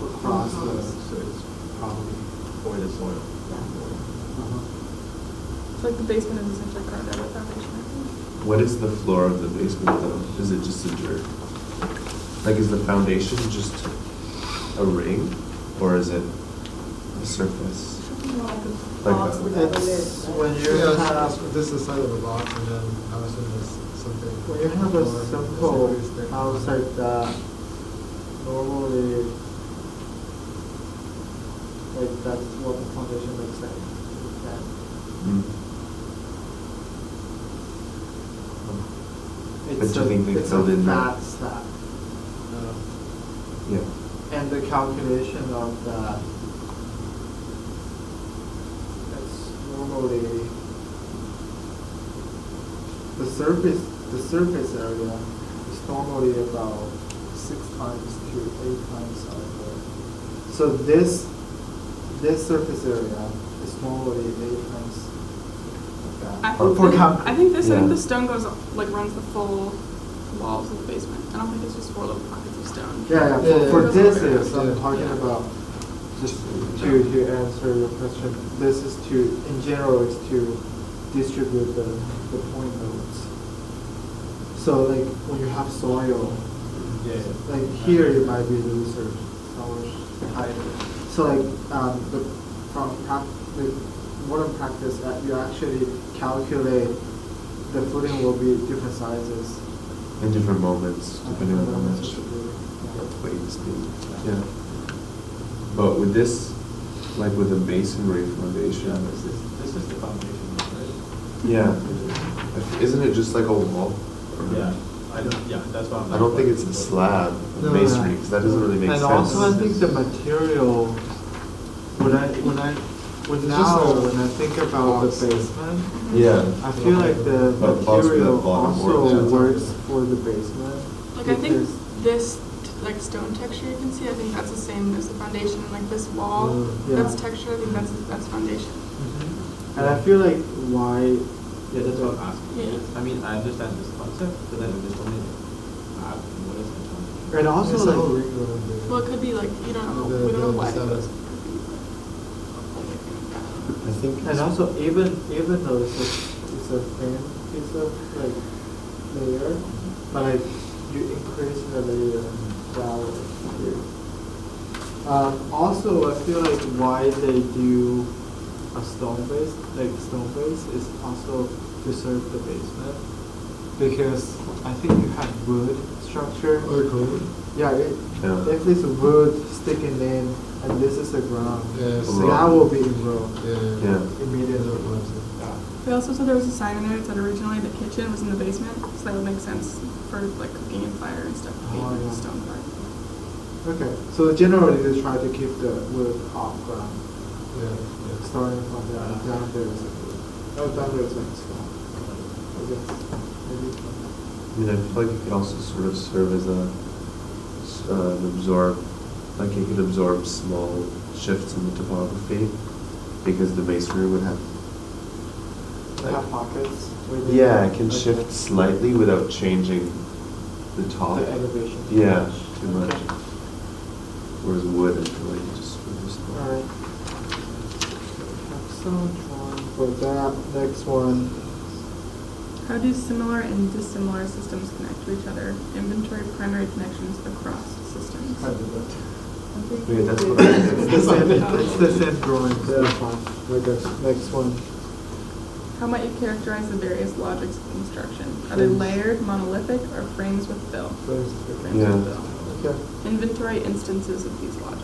across the. So it's probably for the soil. Uh-huh. it's like the basement is essentially carved out of foundation, I think. What is the floor of the basement though? Is it just a dirt? Like, is the foundation just a ring, or is it a surface? Something like a Like box that. without a lid. It's right? when you Yeah, have this is the side of the box, and then I was in this something. when you have a simple house like that, normally like that's what the foundation looks like. Mm. It's But do you think they it's filled a in fat that? slab. Yeah. And the calculation of that, it's normally the surface area is normally about 6 times to 8 times of the. So this surface area is normally 8 times of I that. think, For I concrete. think this, I think Yeah. the stone goes, like runs the full walls of the basement. I don't think it's just 4 little pockets of stone. Yeah, Yeah, for yeah. this is, I'm talking Yeah. about, just to answer your question, this is to, in general, is to distribute the point nodes. So like, when you have soil, like here it might be looser, somewhere higher. So like, the modern practice, you actually calculate the footing will be different sizes. In different moments, depending on how much Yeah. weight is being, yeah. But with this, like with the masonry foundation, This is the foundation, right? yeah, isn't it just like a wall? Or- Yeah, that's what I'm. I don't think it's a slab No, of masonry, because that doesn't really make And sense. also, I think the material, when I think about the basement, Yeah. I feel like the But plus with the material bottom also work. works for the basement. Like I think because- this like stone texture you can see, I think that's the same as the foundation. Like this wall, Yeah. that's texture. I think that's foundation. And I feel like why, Yeah, that's what I'm asking. Yeah. I mean, I understand this concept, but then there's only add what is it? and also It's a whole like, ring around there. Well, it could be like you don't know. The- We don't know the why. sellers. I think. and also even though it's a thin piece of like layer, but like you increase the layer down here. Also, I feel like why they do a stone base is also to serve the basement, because I think you have wood structure. Or code. Yeah, Yeah. if it's wood sticking in and this is the ground, Yeah, so that will be in row Yeah. immediately. They also said there was a sign in there that said originally the kitchen was in the basement, so that would make sense for like cooking and fire and stuff. Being Oh, in the yeah. stone part. Okay, so generally they try to keep the wood off ground, Yeah. starting from there, down there is like wood. Oh, down there is like stone. I guess, maybe. I mean, I feel like it could also sort of serve as like it could absorb small shifts in the topography, because the masonry would have. They have pockets. within Yeah, it can the- shift slightly without changing the top. The elevation. Yeah, too much. Okay. Whereas wood, I feel like it just sort of. Alright. So drawing for that, next one. How do similar and dissimilar systems connect to each other? Inventory primary connections across systems. I did that. Wait, that's what I It's the same drawing, that's fine. Okay, next one. How might you characterize the various logics of construction? Are they layered, monolithic, or frames with fill? Frames Yeah. with fill. Okay. Inventory instances of these logics.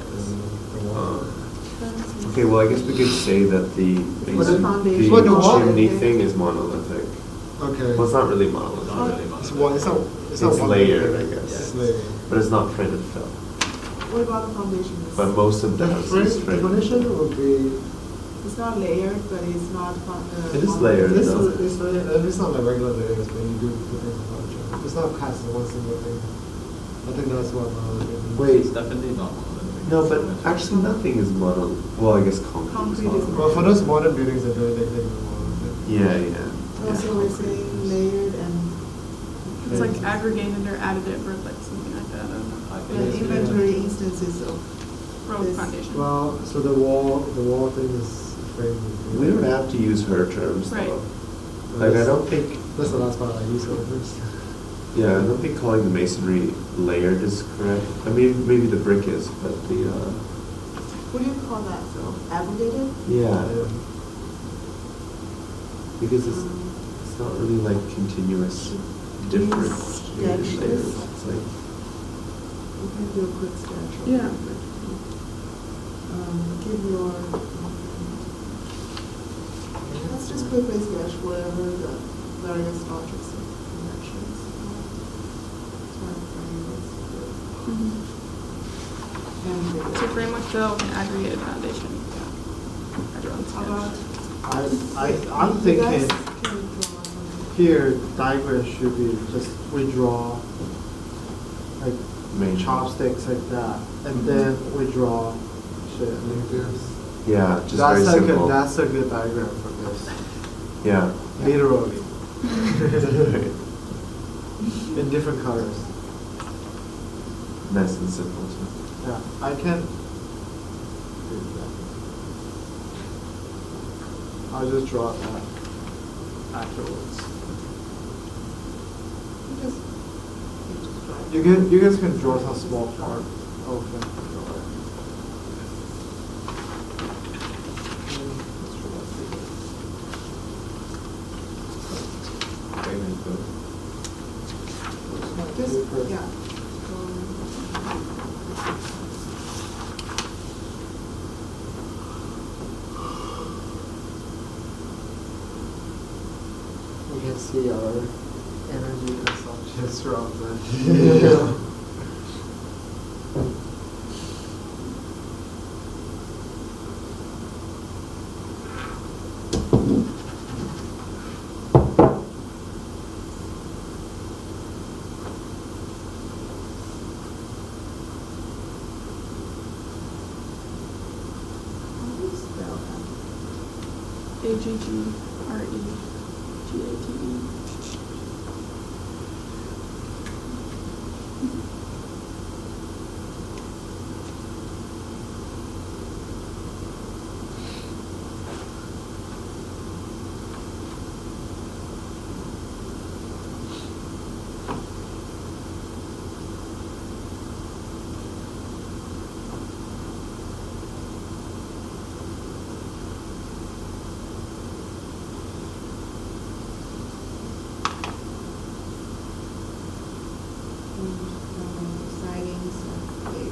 Okay, well, I guess we could say that the foundation? What the wall? chimney thing is monolithic. Okay. Well, it's not really monolithic. Not really much. It's one. It's not. It's not one layered, layer. I guess. It's layered. But it's not printed fill. What about the foundation? But most of The them is printed. foundation would be. It's not layered, but it's not. It is layered. This though. is layered. It's not like regular layers when you do different furniture. It's not cast in one single thing. I think that's what. Wait. It's definitely not monolithic. No, but actually nothing is monolithic. Well, I guess concrete Concrete is is monolithic. Well, for those modern buildings, they do more. Yeah, yeah. Also, we're saying layered and It's like aggregated or additive or like something like that. I don't know. I the think it's- inventory instances of. Road This- foundation. Well, so the wall thing is framed. We don't have to use her terms Right. though. Like, I don't think, That's the last part I used first. yeah, I don't think calling the masonry layered is correct. I mean, maybe the brick is, but the, What do you call that, Phil? Aggregated? yeah, because it's not really like continuous, different Sketch layers. this. It's like, You can do a quick sketch. of Yeah. it. Give your. Let's just quickly sketch whatever the various objects and connections. Mhm. And So frame with fill with an aggregated foundation. Everyone's how about? I'm You thinking guys can draw something. here, diagram should be just we draw like Main. chopsticks like that, and then we draw shit. yeah, just very That's simple. that's a good diagram for this. Yeah. Literally. in different colors. Nice and simple too. Yeah, I can. I'll just draw that afterwards. You guys can draw some small part of it. Just, yeah. We can see our energy consumption throughout the. How do you spell that? AGGREGATE. Sightings of the.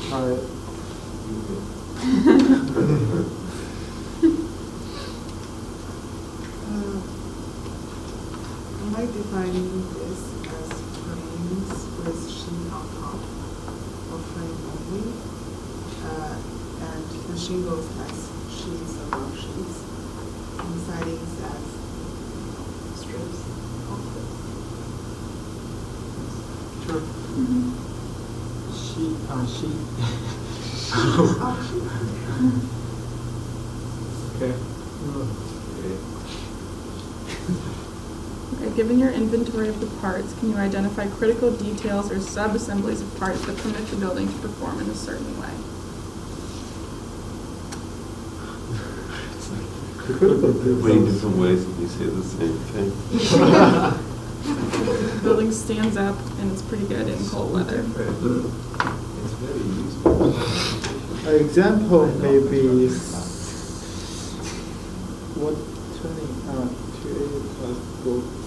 Alright. I like defining this as frames with sheet on top, or frame only. And the shingles has sheets above sheets, and sidings as strips of Sure. Sheet. Okay. Okay, given your inventory of the parts, can you identify critical details or sub-assemblies of parts that permit the building to perform in a certain way? Many different ways that we say the same thing. The building stands up and it's pretty good in cold weather. It's very useful. An example may be what turning 280 plus volts.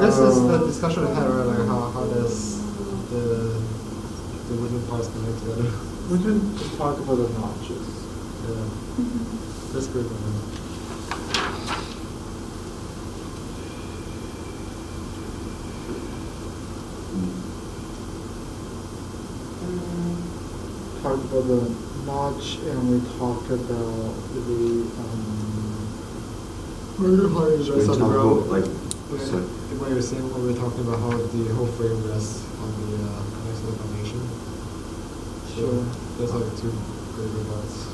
This is the discussion we had earlier, like how does the wooden parts connect together. We can just talk about the notches. Yeah. That's good. Talked about the notch and we talked about the We talk about like, when sorry. when longer the same when we're talking about how the whole frame rests on the next to the foundation. Sure. There's like two great parts.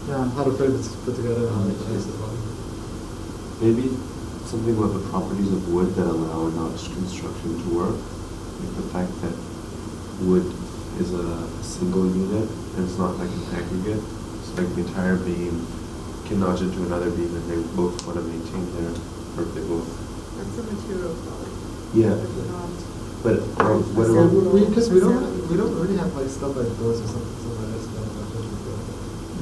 Yeah. How the frame is put together and how it connects to the body. Maybe something about the properties of wood that allow a notch construction to work. Like the fact that wood is a single unit and it's not like an aggregate. It's like the entire beam can notch into another beam and they both want to maintain their, or they both. That's a material quality. Yeah. It's not. But what about? Because we don't really have like stuff like those or something like that.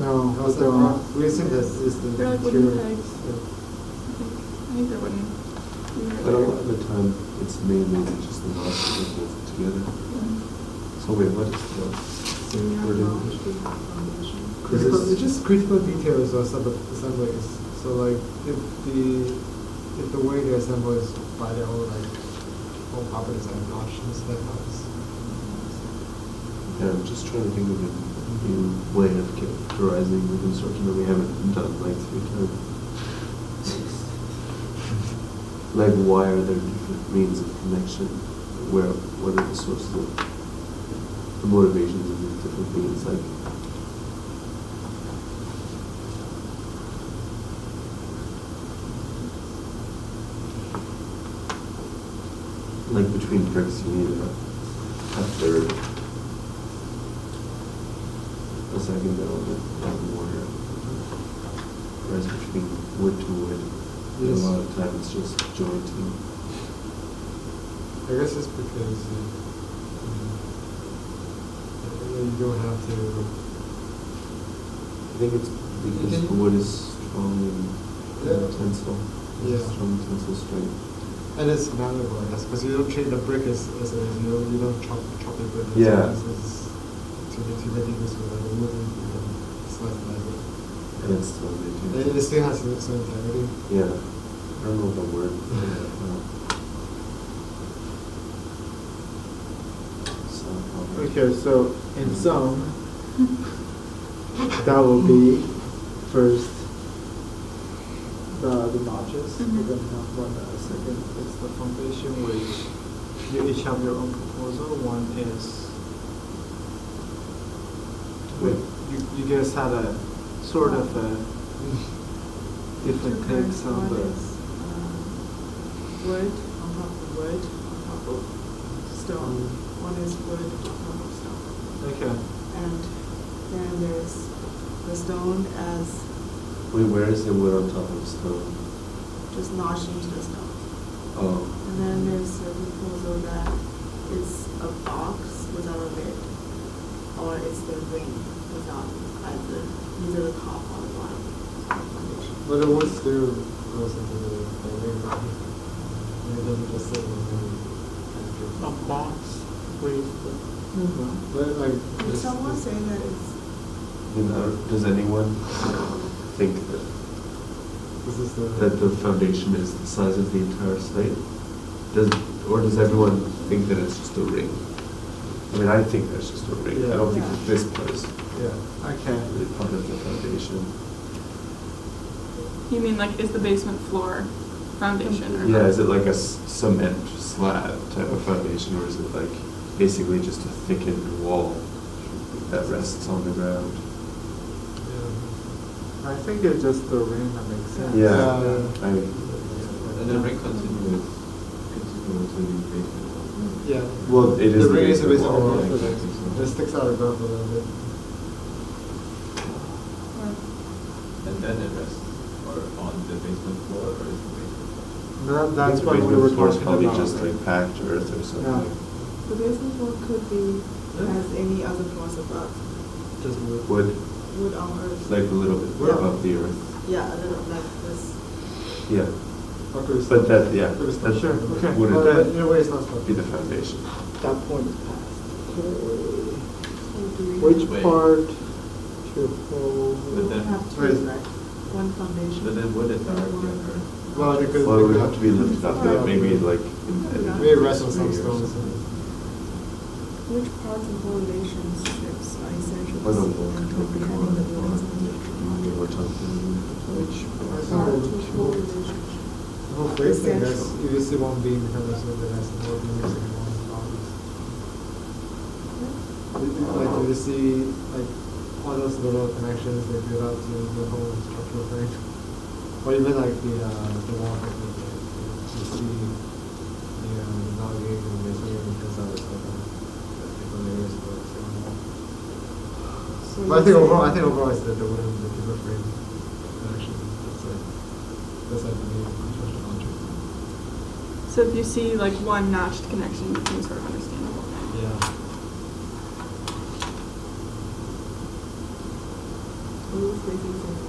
No, How's but, that? We assume that is the They're like material. wooden pegs. I think they're wooden. But a lot of the time, it's mainly just the notch that they both together. So wait, what is the wording? It's just critical details or assemblies. So like if the way they assemble is by their own like own properties like notches, that helps. Yeah, I'm just trying to think of a new way of characterizing the construction that we haven't done like 3 times. Like, why are there different means of connection? What are the sources of the motivations of these different means? Like between bricks, you need a third, a second element, and mortar. Whereas between wood to wood, a lot of times it's just jointing. I guess it's because you don't have to. I think it's because wood is strong and tensile. It's Yeah. strong tensile strength. And it's malleable, I guess, because you don't treat the brick as it is. You don't chop the brick. Yeah. It's to make it useful, like the wood and slice it. And it's still maintained. It still has some integrity. Yeah. I don't know the word. Okay, so in sum, that will be first the notches. We're going to have one second. It's the foundation, which you each have your own proposal. One is, you guys had a sort of a different takes on One the. is wood on top of wood on top of stone. One is wood on top of stone. Okay. And then there's the stone as Wait, where is the wood on top of stone? just notched into the stone. Oh. And then there's a proposal that it's a box without a lid, or it's the ring without either the top or the bottom foundation. But the wood still goes into the ring. It doesn't just sit in the ring. A box with the. But like, Did someone say that it's Does anyone think this is that the foundation is the size of the entire site? Does everyone think that it's just a ring? I mean, I think that's just a ring. I don't think that this part is Yeah. Okay. really part of the foundation. You mean like is the basement floor foundation or? Yeah, is it like a cement slab type of foundation, or is it like basically just a thickened wall that rests on the ground? I think it's just the ring that makes sense. Yeah. And then ring continues to the basement. Yeah. Well, it is The the ring is the basement basement wall, wall. yeah. It sticks out of the ground a little bit. And then it rests or on the basement floor or is the basement floor? That's I think what the we were basement floor is talking probably about. just like packed earth or something. the basement floor could be as any other floors above, Just wood. Wood, wood on earth. like a little bit Yeah. above the earth. Yeah, a little like this. Yeah. Okay, But that, yeah, It was that sure. Okay. wouldn't But in a way, it's not be structural. the foundation. That point is passed. So do we Which Wait. part to hold? But we then- have two, Wait. right? One foundation. But then wood is directly One- under. Well, because Well, it would have to be lifted up, like maybe like embedded. maybe it rests on some or stones. something. Which parts of foundation strips are essential Or to the see wall when could be comprehending the drawn building's on, or something. Which part part? to hold relationship? Well, first, I guess, Essential. if you see one beam becomes a little bit less, more beam is in one bounds. Like, if you see, like, all those little connections they build out to the whole structural frame. Or even like the wall technique, like, you see the logging and the masonry because of it's like different layers of the same wall. So But I you think say- overall it's the wooden, the timber frame connection. That's like the main construction object. So if you see like one notched connection, you can sort of understand the whole thing. Yeah. Blue spacing is-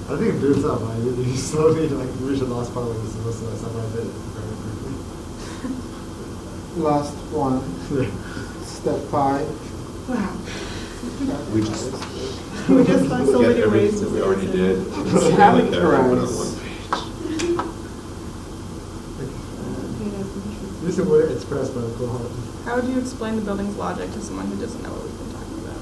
I think it builds up, right? You slowly like reach the last part when you're supposed to like summarize it very quickly. Last one, step 5. Wow. We just, We just find so Get many ways everything to that we say already it. did. Cabin Like, everyone on terrace. one page. Okay, that's interesting. Use the word express but go hard. How would you explain the building's logic to someone who doesn't know what we've been talking about?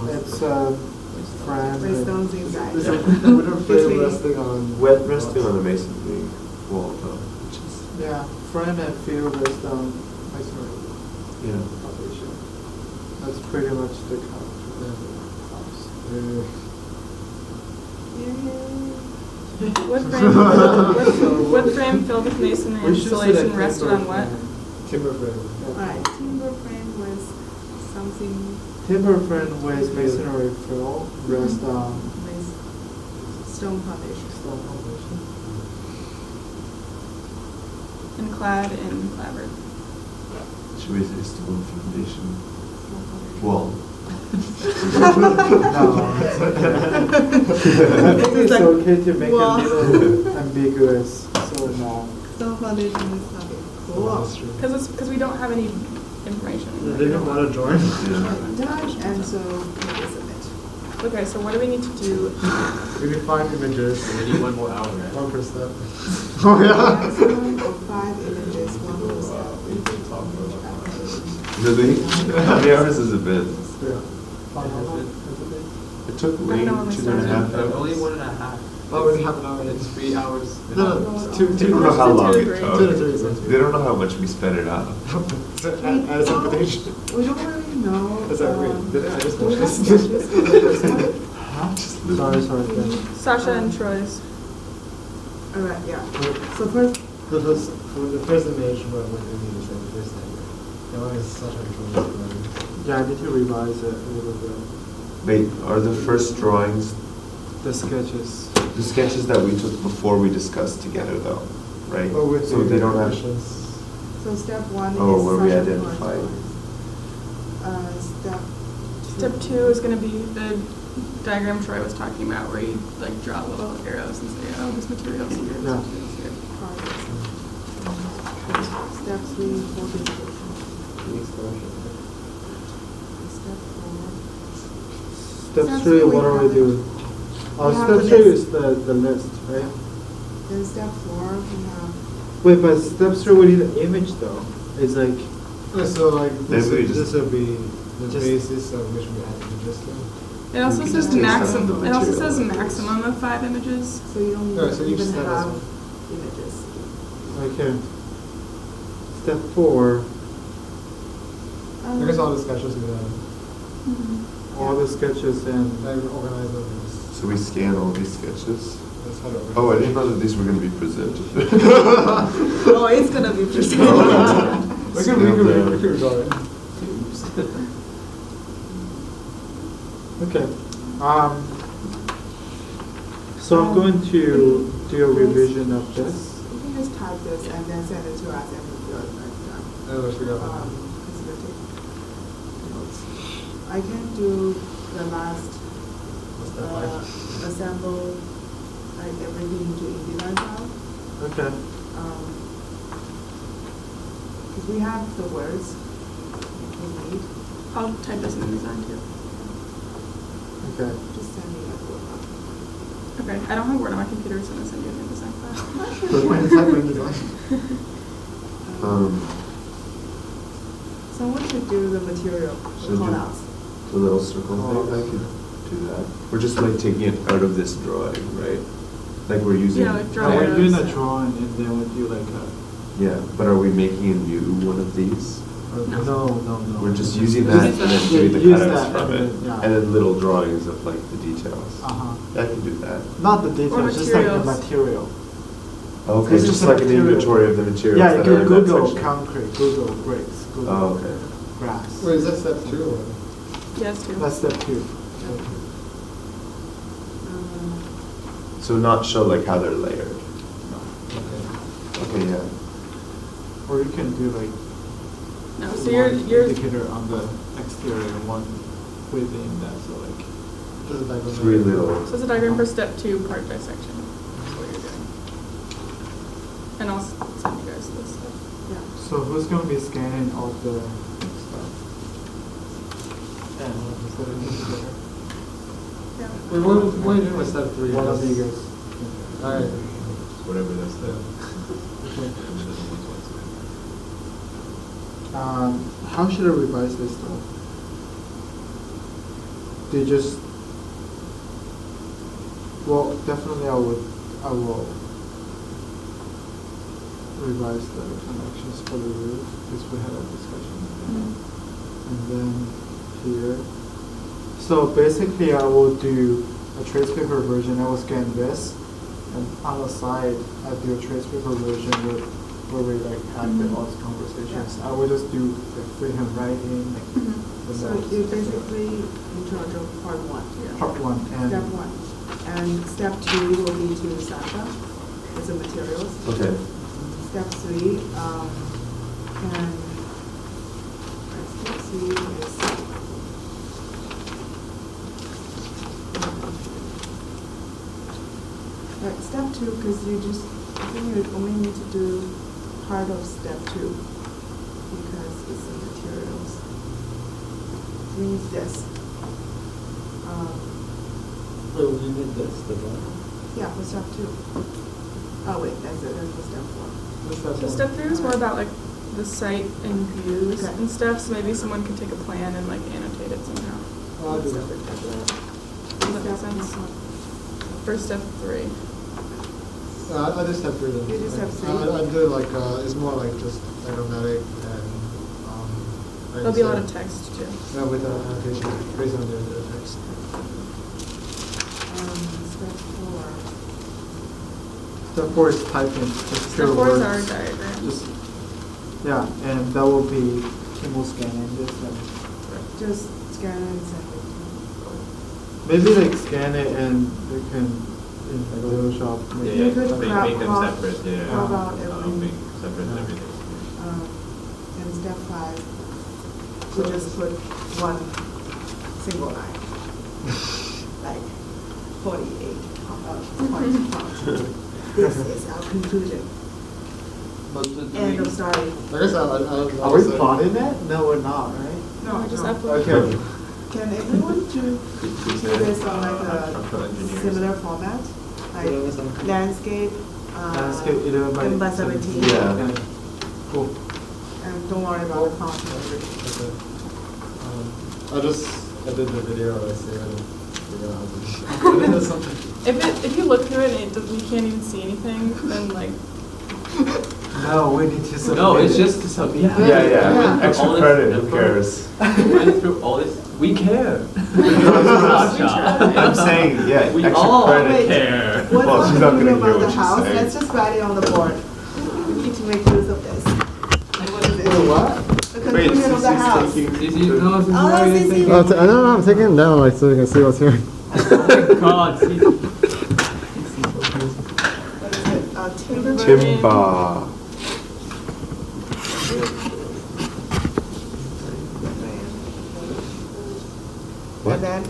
It's a frame. Redstones inside. There's a wooden frame Between- resting on. Wet resting on the masonry wall though, which is, Yeah, frame and field redstone masonry yeah. foundation. That's pretty much the house. Wood frame filled with masonry We should say that installation rested on what? Timber frame. Alright, timber frame with something Timber frame with masonry fill, rest on with stone foundation. stone foundation. And clad in clapboard. Should we say stone foundation Stone foundation. wall? No. I think it's like, okay to make wow. it a little ambiguous, so no. Stone foundation is something Oh, cool. that's true. Because we don't have any information. Yeah, they didn't want to join. Yeah. Dutch, and so we submit. Okay, so what do we need to do? We need 5 images. We need 1 more hour, right? 1 per step. Oh Maximum of 5 images, 1 per step. Really? How many hours has it been? Yeah. It took I Wayne know when we 2.5 started. hours. Only 1.5. Oh, only half an hour. It's 3 hours. No, it's two, They don't know two. how long Two it to three. Two to took. three. They don't know how much we sped it out. As a invitation. We don't really know. Is that weird? Did I just do we watch have this? sketches for the first one? Just Sorry, Ben. Sasha and Troy's. Alright, yeah. So first, The first image, what we need is like the first thing. That one is such a control. Yeah, I need to revise it a little bit. Wait, are the first drawings The sketches. the sketches that we took before we discussed together though, right? Oh, with So the they don't have, conditions. so step 1 is. Oh, where we such a identified. Step. Step 2 is going to be the diagram Troy was talking about, where you like draw little arrows and say, oh, this material's here. This Yeah. material's here. Step 3, organization. Step 4. Step 3, what are we doing? Oh, We have step the 3 list. is the list, right? Then step 4, we have. Wait, but step 3, we need an image though. It's like, So like this, Then we just- this will be the just- basis of which we add images to. It also We can says just take some of maximum. the It also material. says maximum of 5 images. So you don't Yeah, so each even step has have one. images. okay. Step 4, I guess all the sketches we have, all the sketches and, like organize them. so we scan all these sketches? That's how to organize. Oh, I didn't know that these were gonna be presented. Oh, it's gonna be presented. We could draw it. okay. So I'm going to do a revision of this. You can just type this and then send it to us and we'll do it next time. Oh, I forgot. It's gonna take notes. I can do the last, What's that like? assemble, like everything into InDesign file. Okay. Because we have the words we need, I'll type this in InDesign too. Okay. just send me that word file. Okay, I don't have Word on my computer, so I'm gonna send you an InDesign file. When it's like when it's like. Someone should do the material, Should the do- callouts. The little circle Oh. thing, I could, do that? We're just like taking it out of this drawing, right? Like we're using. Yeah, like No, drawing. we're doing a drawing and then we do like a. Yeah, but are we making a new one of these? No. We're just using that and then doing the Use cutouts that from and it. then, yeah. And then little drawings of like the details. Uh-huh. I can do that. Not the details, just like the materials. material. Okay, It's just a like an material. inventory of the materials Yeah, that you are can in that Google section. concrete, Google bricks, Google Oh, okay. grass. Wait, is that step 2 or? Yes, too. That's step 2. So not show like how they're layered. Okay. Okay, yeah. Or you can do like No, so one you're indicator on the exterior and one within that, so like. Just like a Three little. So it's a diagram for step 2, part dissection. That's what you're doing. And I'll send you guys this stuff. Yeah. So who's gonna be scanning all the stuff? And put it together. Yeah. Wait, what are you doing with step 3? One of you guys. Alright. Whatever that's the. How should I revise this though? They just, well, definitely I will revise the connections for the roof, because we had a discussion. And then here, so basically I will do a trace paper version. I will scan this, and on the side I do a trace paper version where we like have all these conversations. I will just do like freehand writing, like the So notes. you basically in charge of part 1. Part 1 and Step 1. And step 2 will be to Sasha, with the materials. Okay. Step 3, and step 3 is step 2, because you just, I think you only need to do part of step 2 because it's the materials. Means this. Wait, will you need this, the drawing? Yeah, for step 2. Oh wait, that's it. That's for step 4. So step 3 is more about like the site and views Okay. and stuff, so maybe someone could take a plan and like annotate it somehow. Oh, I'll do Stuff that. like that. Does that make sense? For step 3. I just step 3 then. You do step 3? I do like, it's more like just diagrammatic and, There'll be a lot of text too. Yeah, with the annotation, based on the text. Step 4. step 4 is typing. Just Step pure 4 is words. our diagram. Just, yeah, and that will be Kim will scanning this and Just scan it and send it. maybe like scan it and they can in Photoshop. Yeah, You could make them crop separate, yeah. crop out Make every, separate everything. and step 5, to just put one single line, like 48 points. This is our conclusion. End of story. I guess Are we plotting it? No, we're not, right? No, just no. upload. Okay. Can everyone do this on like a Structural engineers. similar format? Like landscape, Landscape 11 by 11 by 17. Yeah. Okay. Cool. And don't worry about the font. Okay. I did the video, I see, I didn't figure out how to something. If you look through it and it does, you can't even see anything, then like No, we need to submit. No, it's it. just something. Yeah, yeah. Yeah. Extra All this credit, who effort. cares? We went through all this. We care. I'm saying, yeah, We extra all credit. care. What Well, was she's the not gonna video hear about what the she's house? saying. Let's just write it on the board. We need to make use of this. What is it? What? The Wait, conclusion of the house. Is he, no, this is Oh, very this is thinking. you. I'm taking it down like so you can see what's here. Oh my God, see. What is it? Timber. What? And then.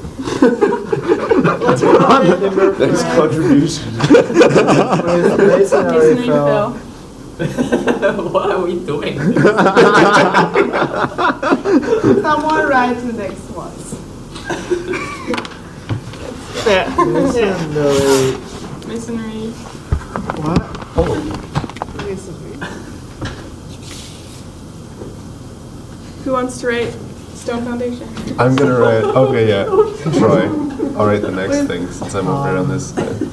Next contribution. masonry fill. What are we doing? Someone write the next ones. Masonry. What? Masonry. Who wants to write stone foundation? I'm gonna write, okay, yeah, Troy. I'll write the next thing since I'm over on this side.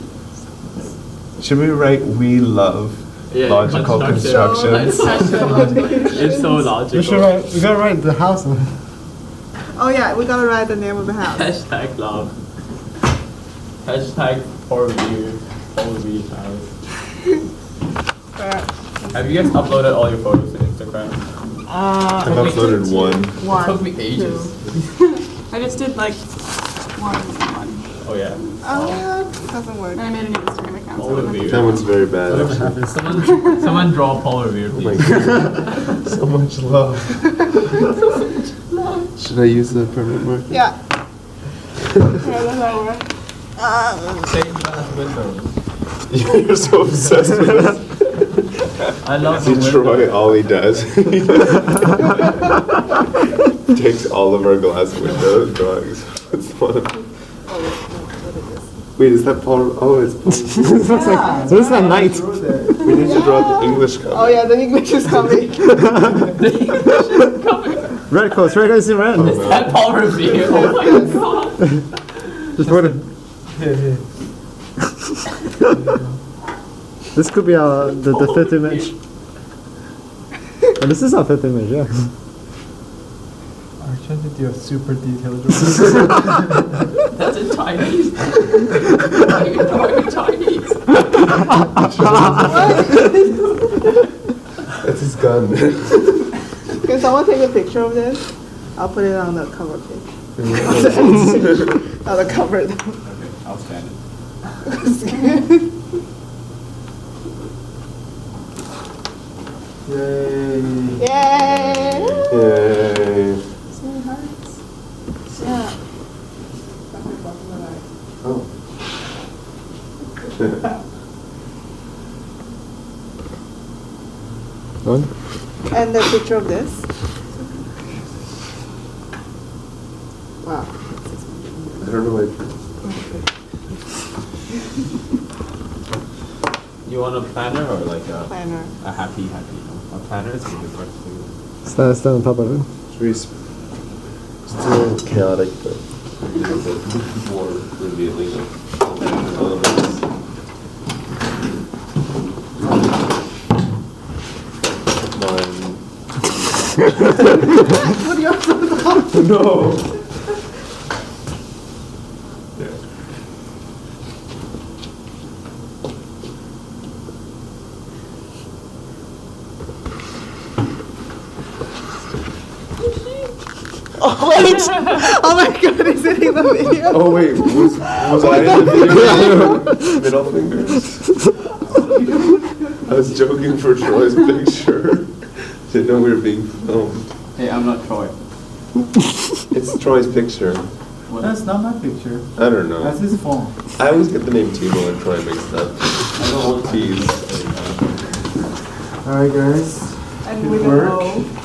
Should we write "We love Yeah, logical construction. construction"? It's so logical. We should write. We gotta write the house. Oh yeah, we gotta write the name of the house. Hashtag love. Hashtag Paul Revere house. Have you guys uploaded all your photos to Instagram? I've uploaded one. It took me ages. I just did like one. Oh yeah. Oh, doesn't work. And I made a new Instagram account. Paul So Revere. That one's very bad. Whatever Actually. happens. Someone draw Paul Revere, Oh my please. god. So much love. Should I use the permanent marker? Yeah. That's how it works. Same glass windows. You're so obsessed with this. I love the See, Troy, window. all he does, takes all of our glass window drawings. Puts one. Wait, is that Paul? Oh, it's Paul. This looks like. So this is a night. We need to draw the English cover. Oh yeah, the English is coming. Red coats. Red coats in red. Is that Paul Revere? Oh my god. Just put it. This could be the fifth image. And this is our fifth image, yeah. I'm trying to do a super detailed drawing. That's in Chinese. Why are you drawing in Chinese? That's his gun. Can someone take a picture of this? I'll put it on the cover page. On the cover. Okay, I'll stand it. Yay. Yay! Yay. Yeah. Oh. One. And the picture of this. Wow. I don't know why. You want a planner or like Planner. a happy note? A planner is a good part too. Stand on top of it. Should we still chaotic, but maybe a bit more revealing of elements. What do you have to do? No. Oh wait! Oh my god, is it in the video? Oh wait, was I in the video? Middle fingers. I was joking for Troy's picture. Didn't know we were being filmed. Hey, I'm not Troy. It's Troy's picture. That's not my picture. I don't know. That's his phone. I always get the name Timo and Troy mixed up. I don't want Tease. Alright guys. And Good we work. don't know.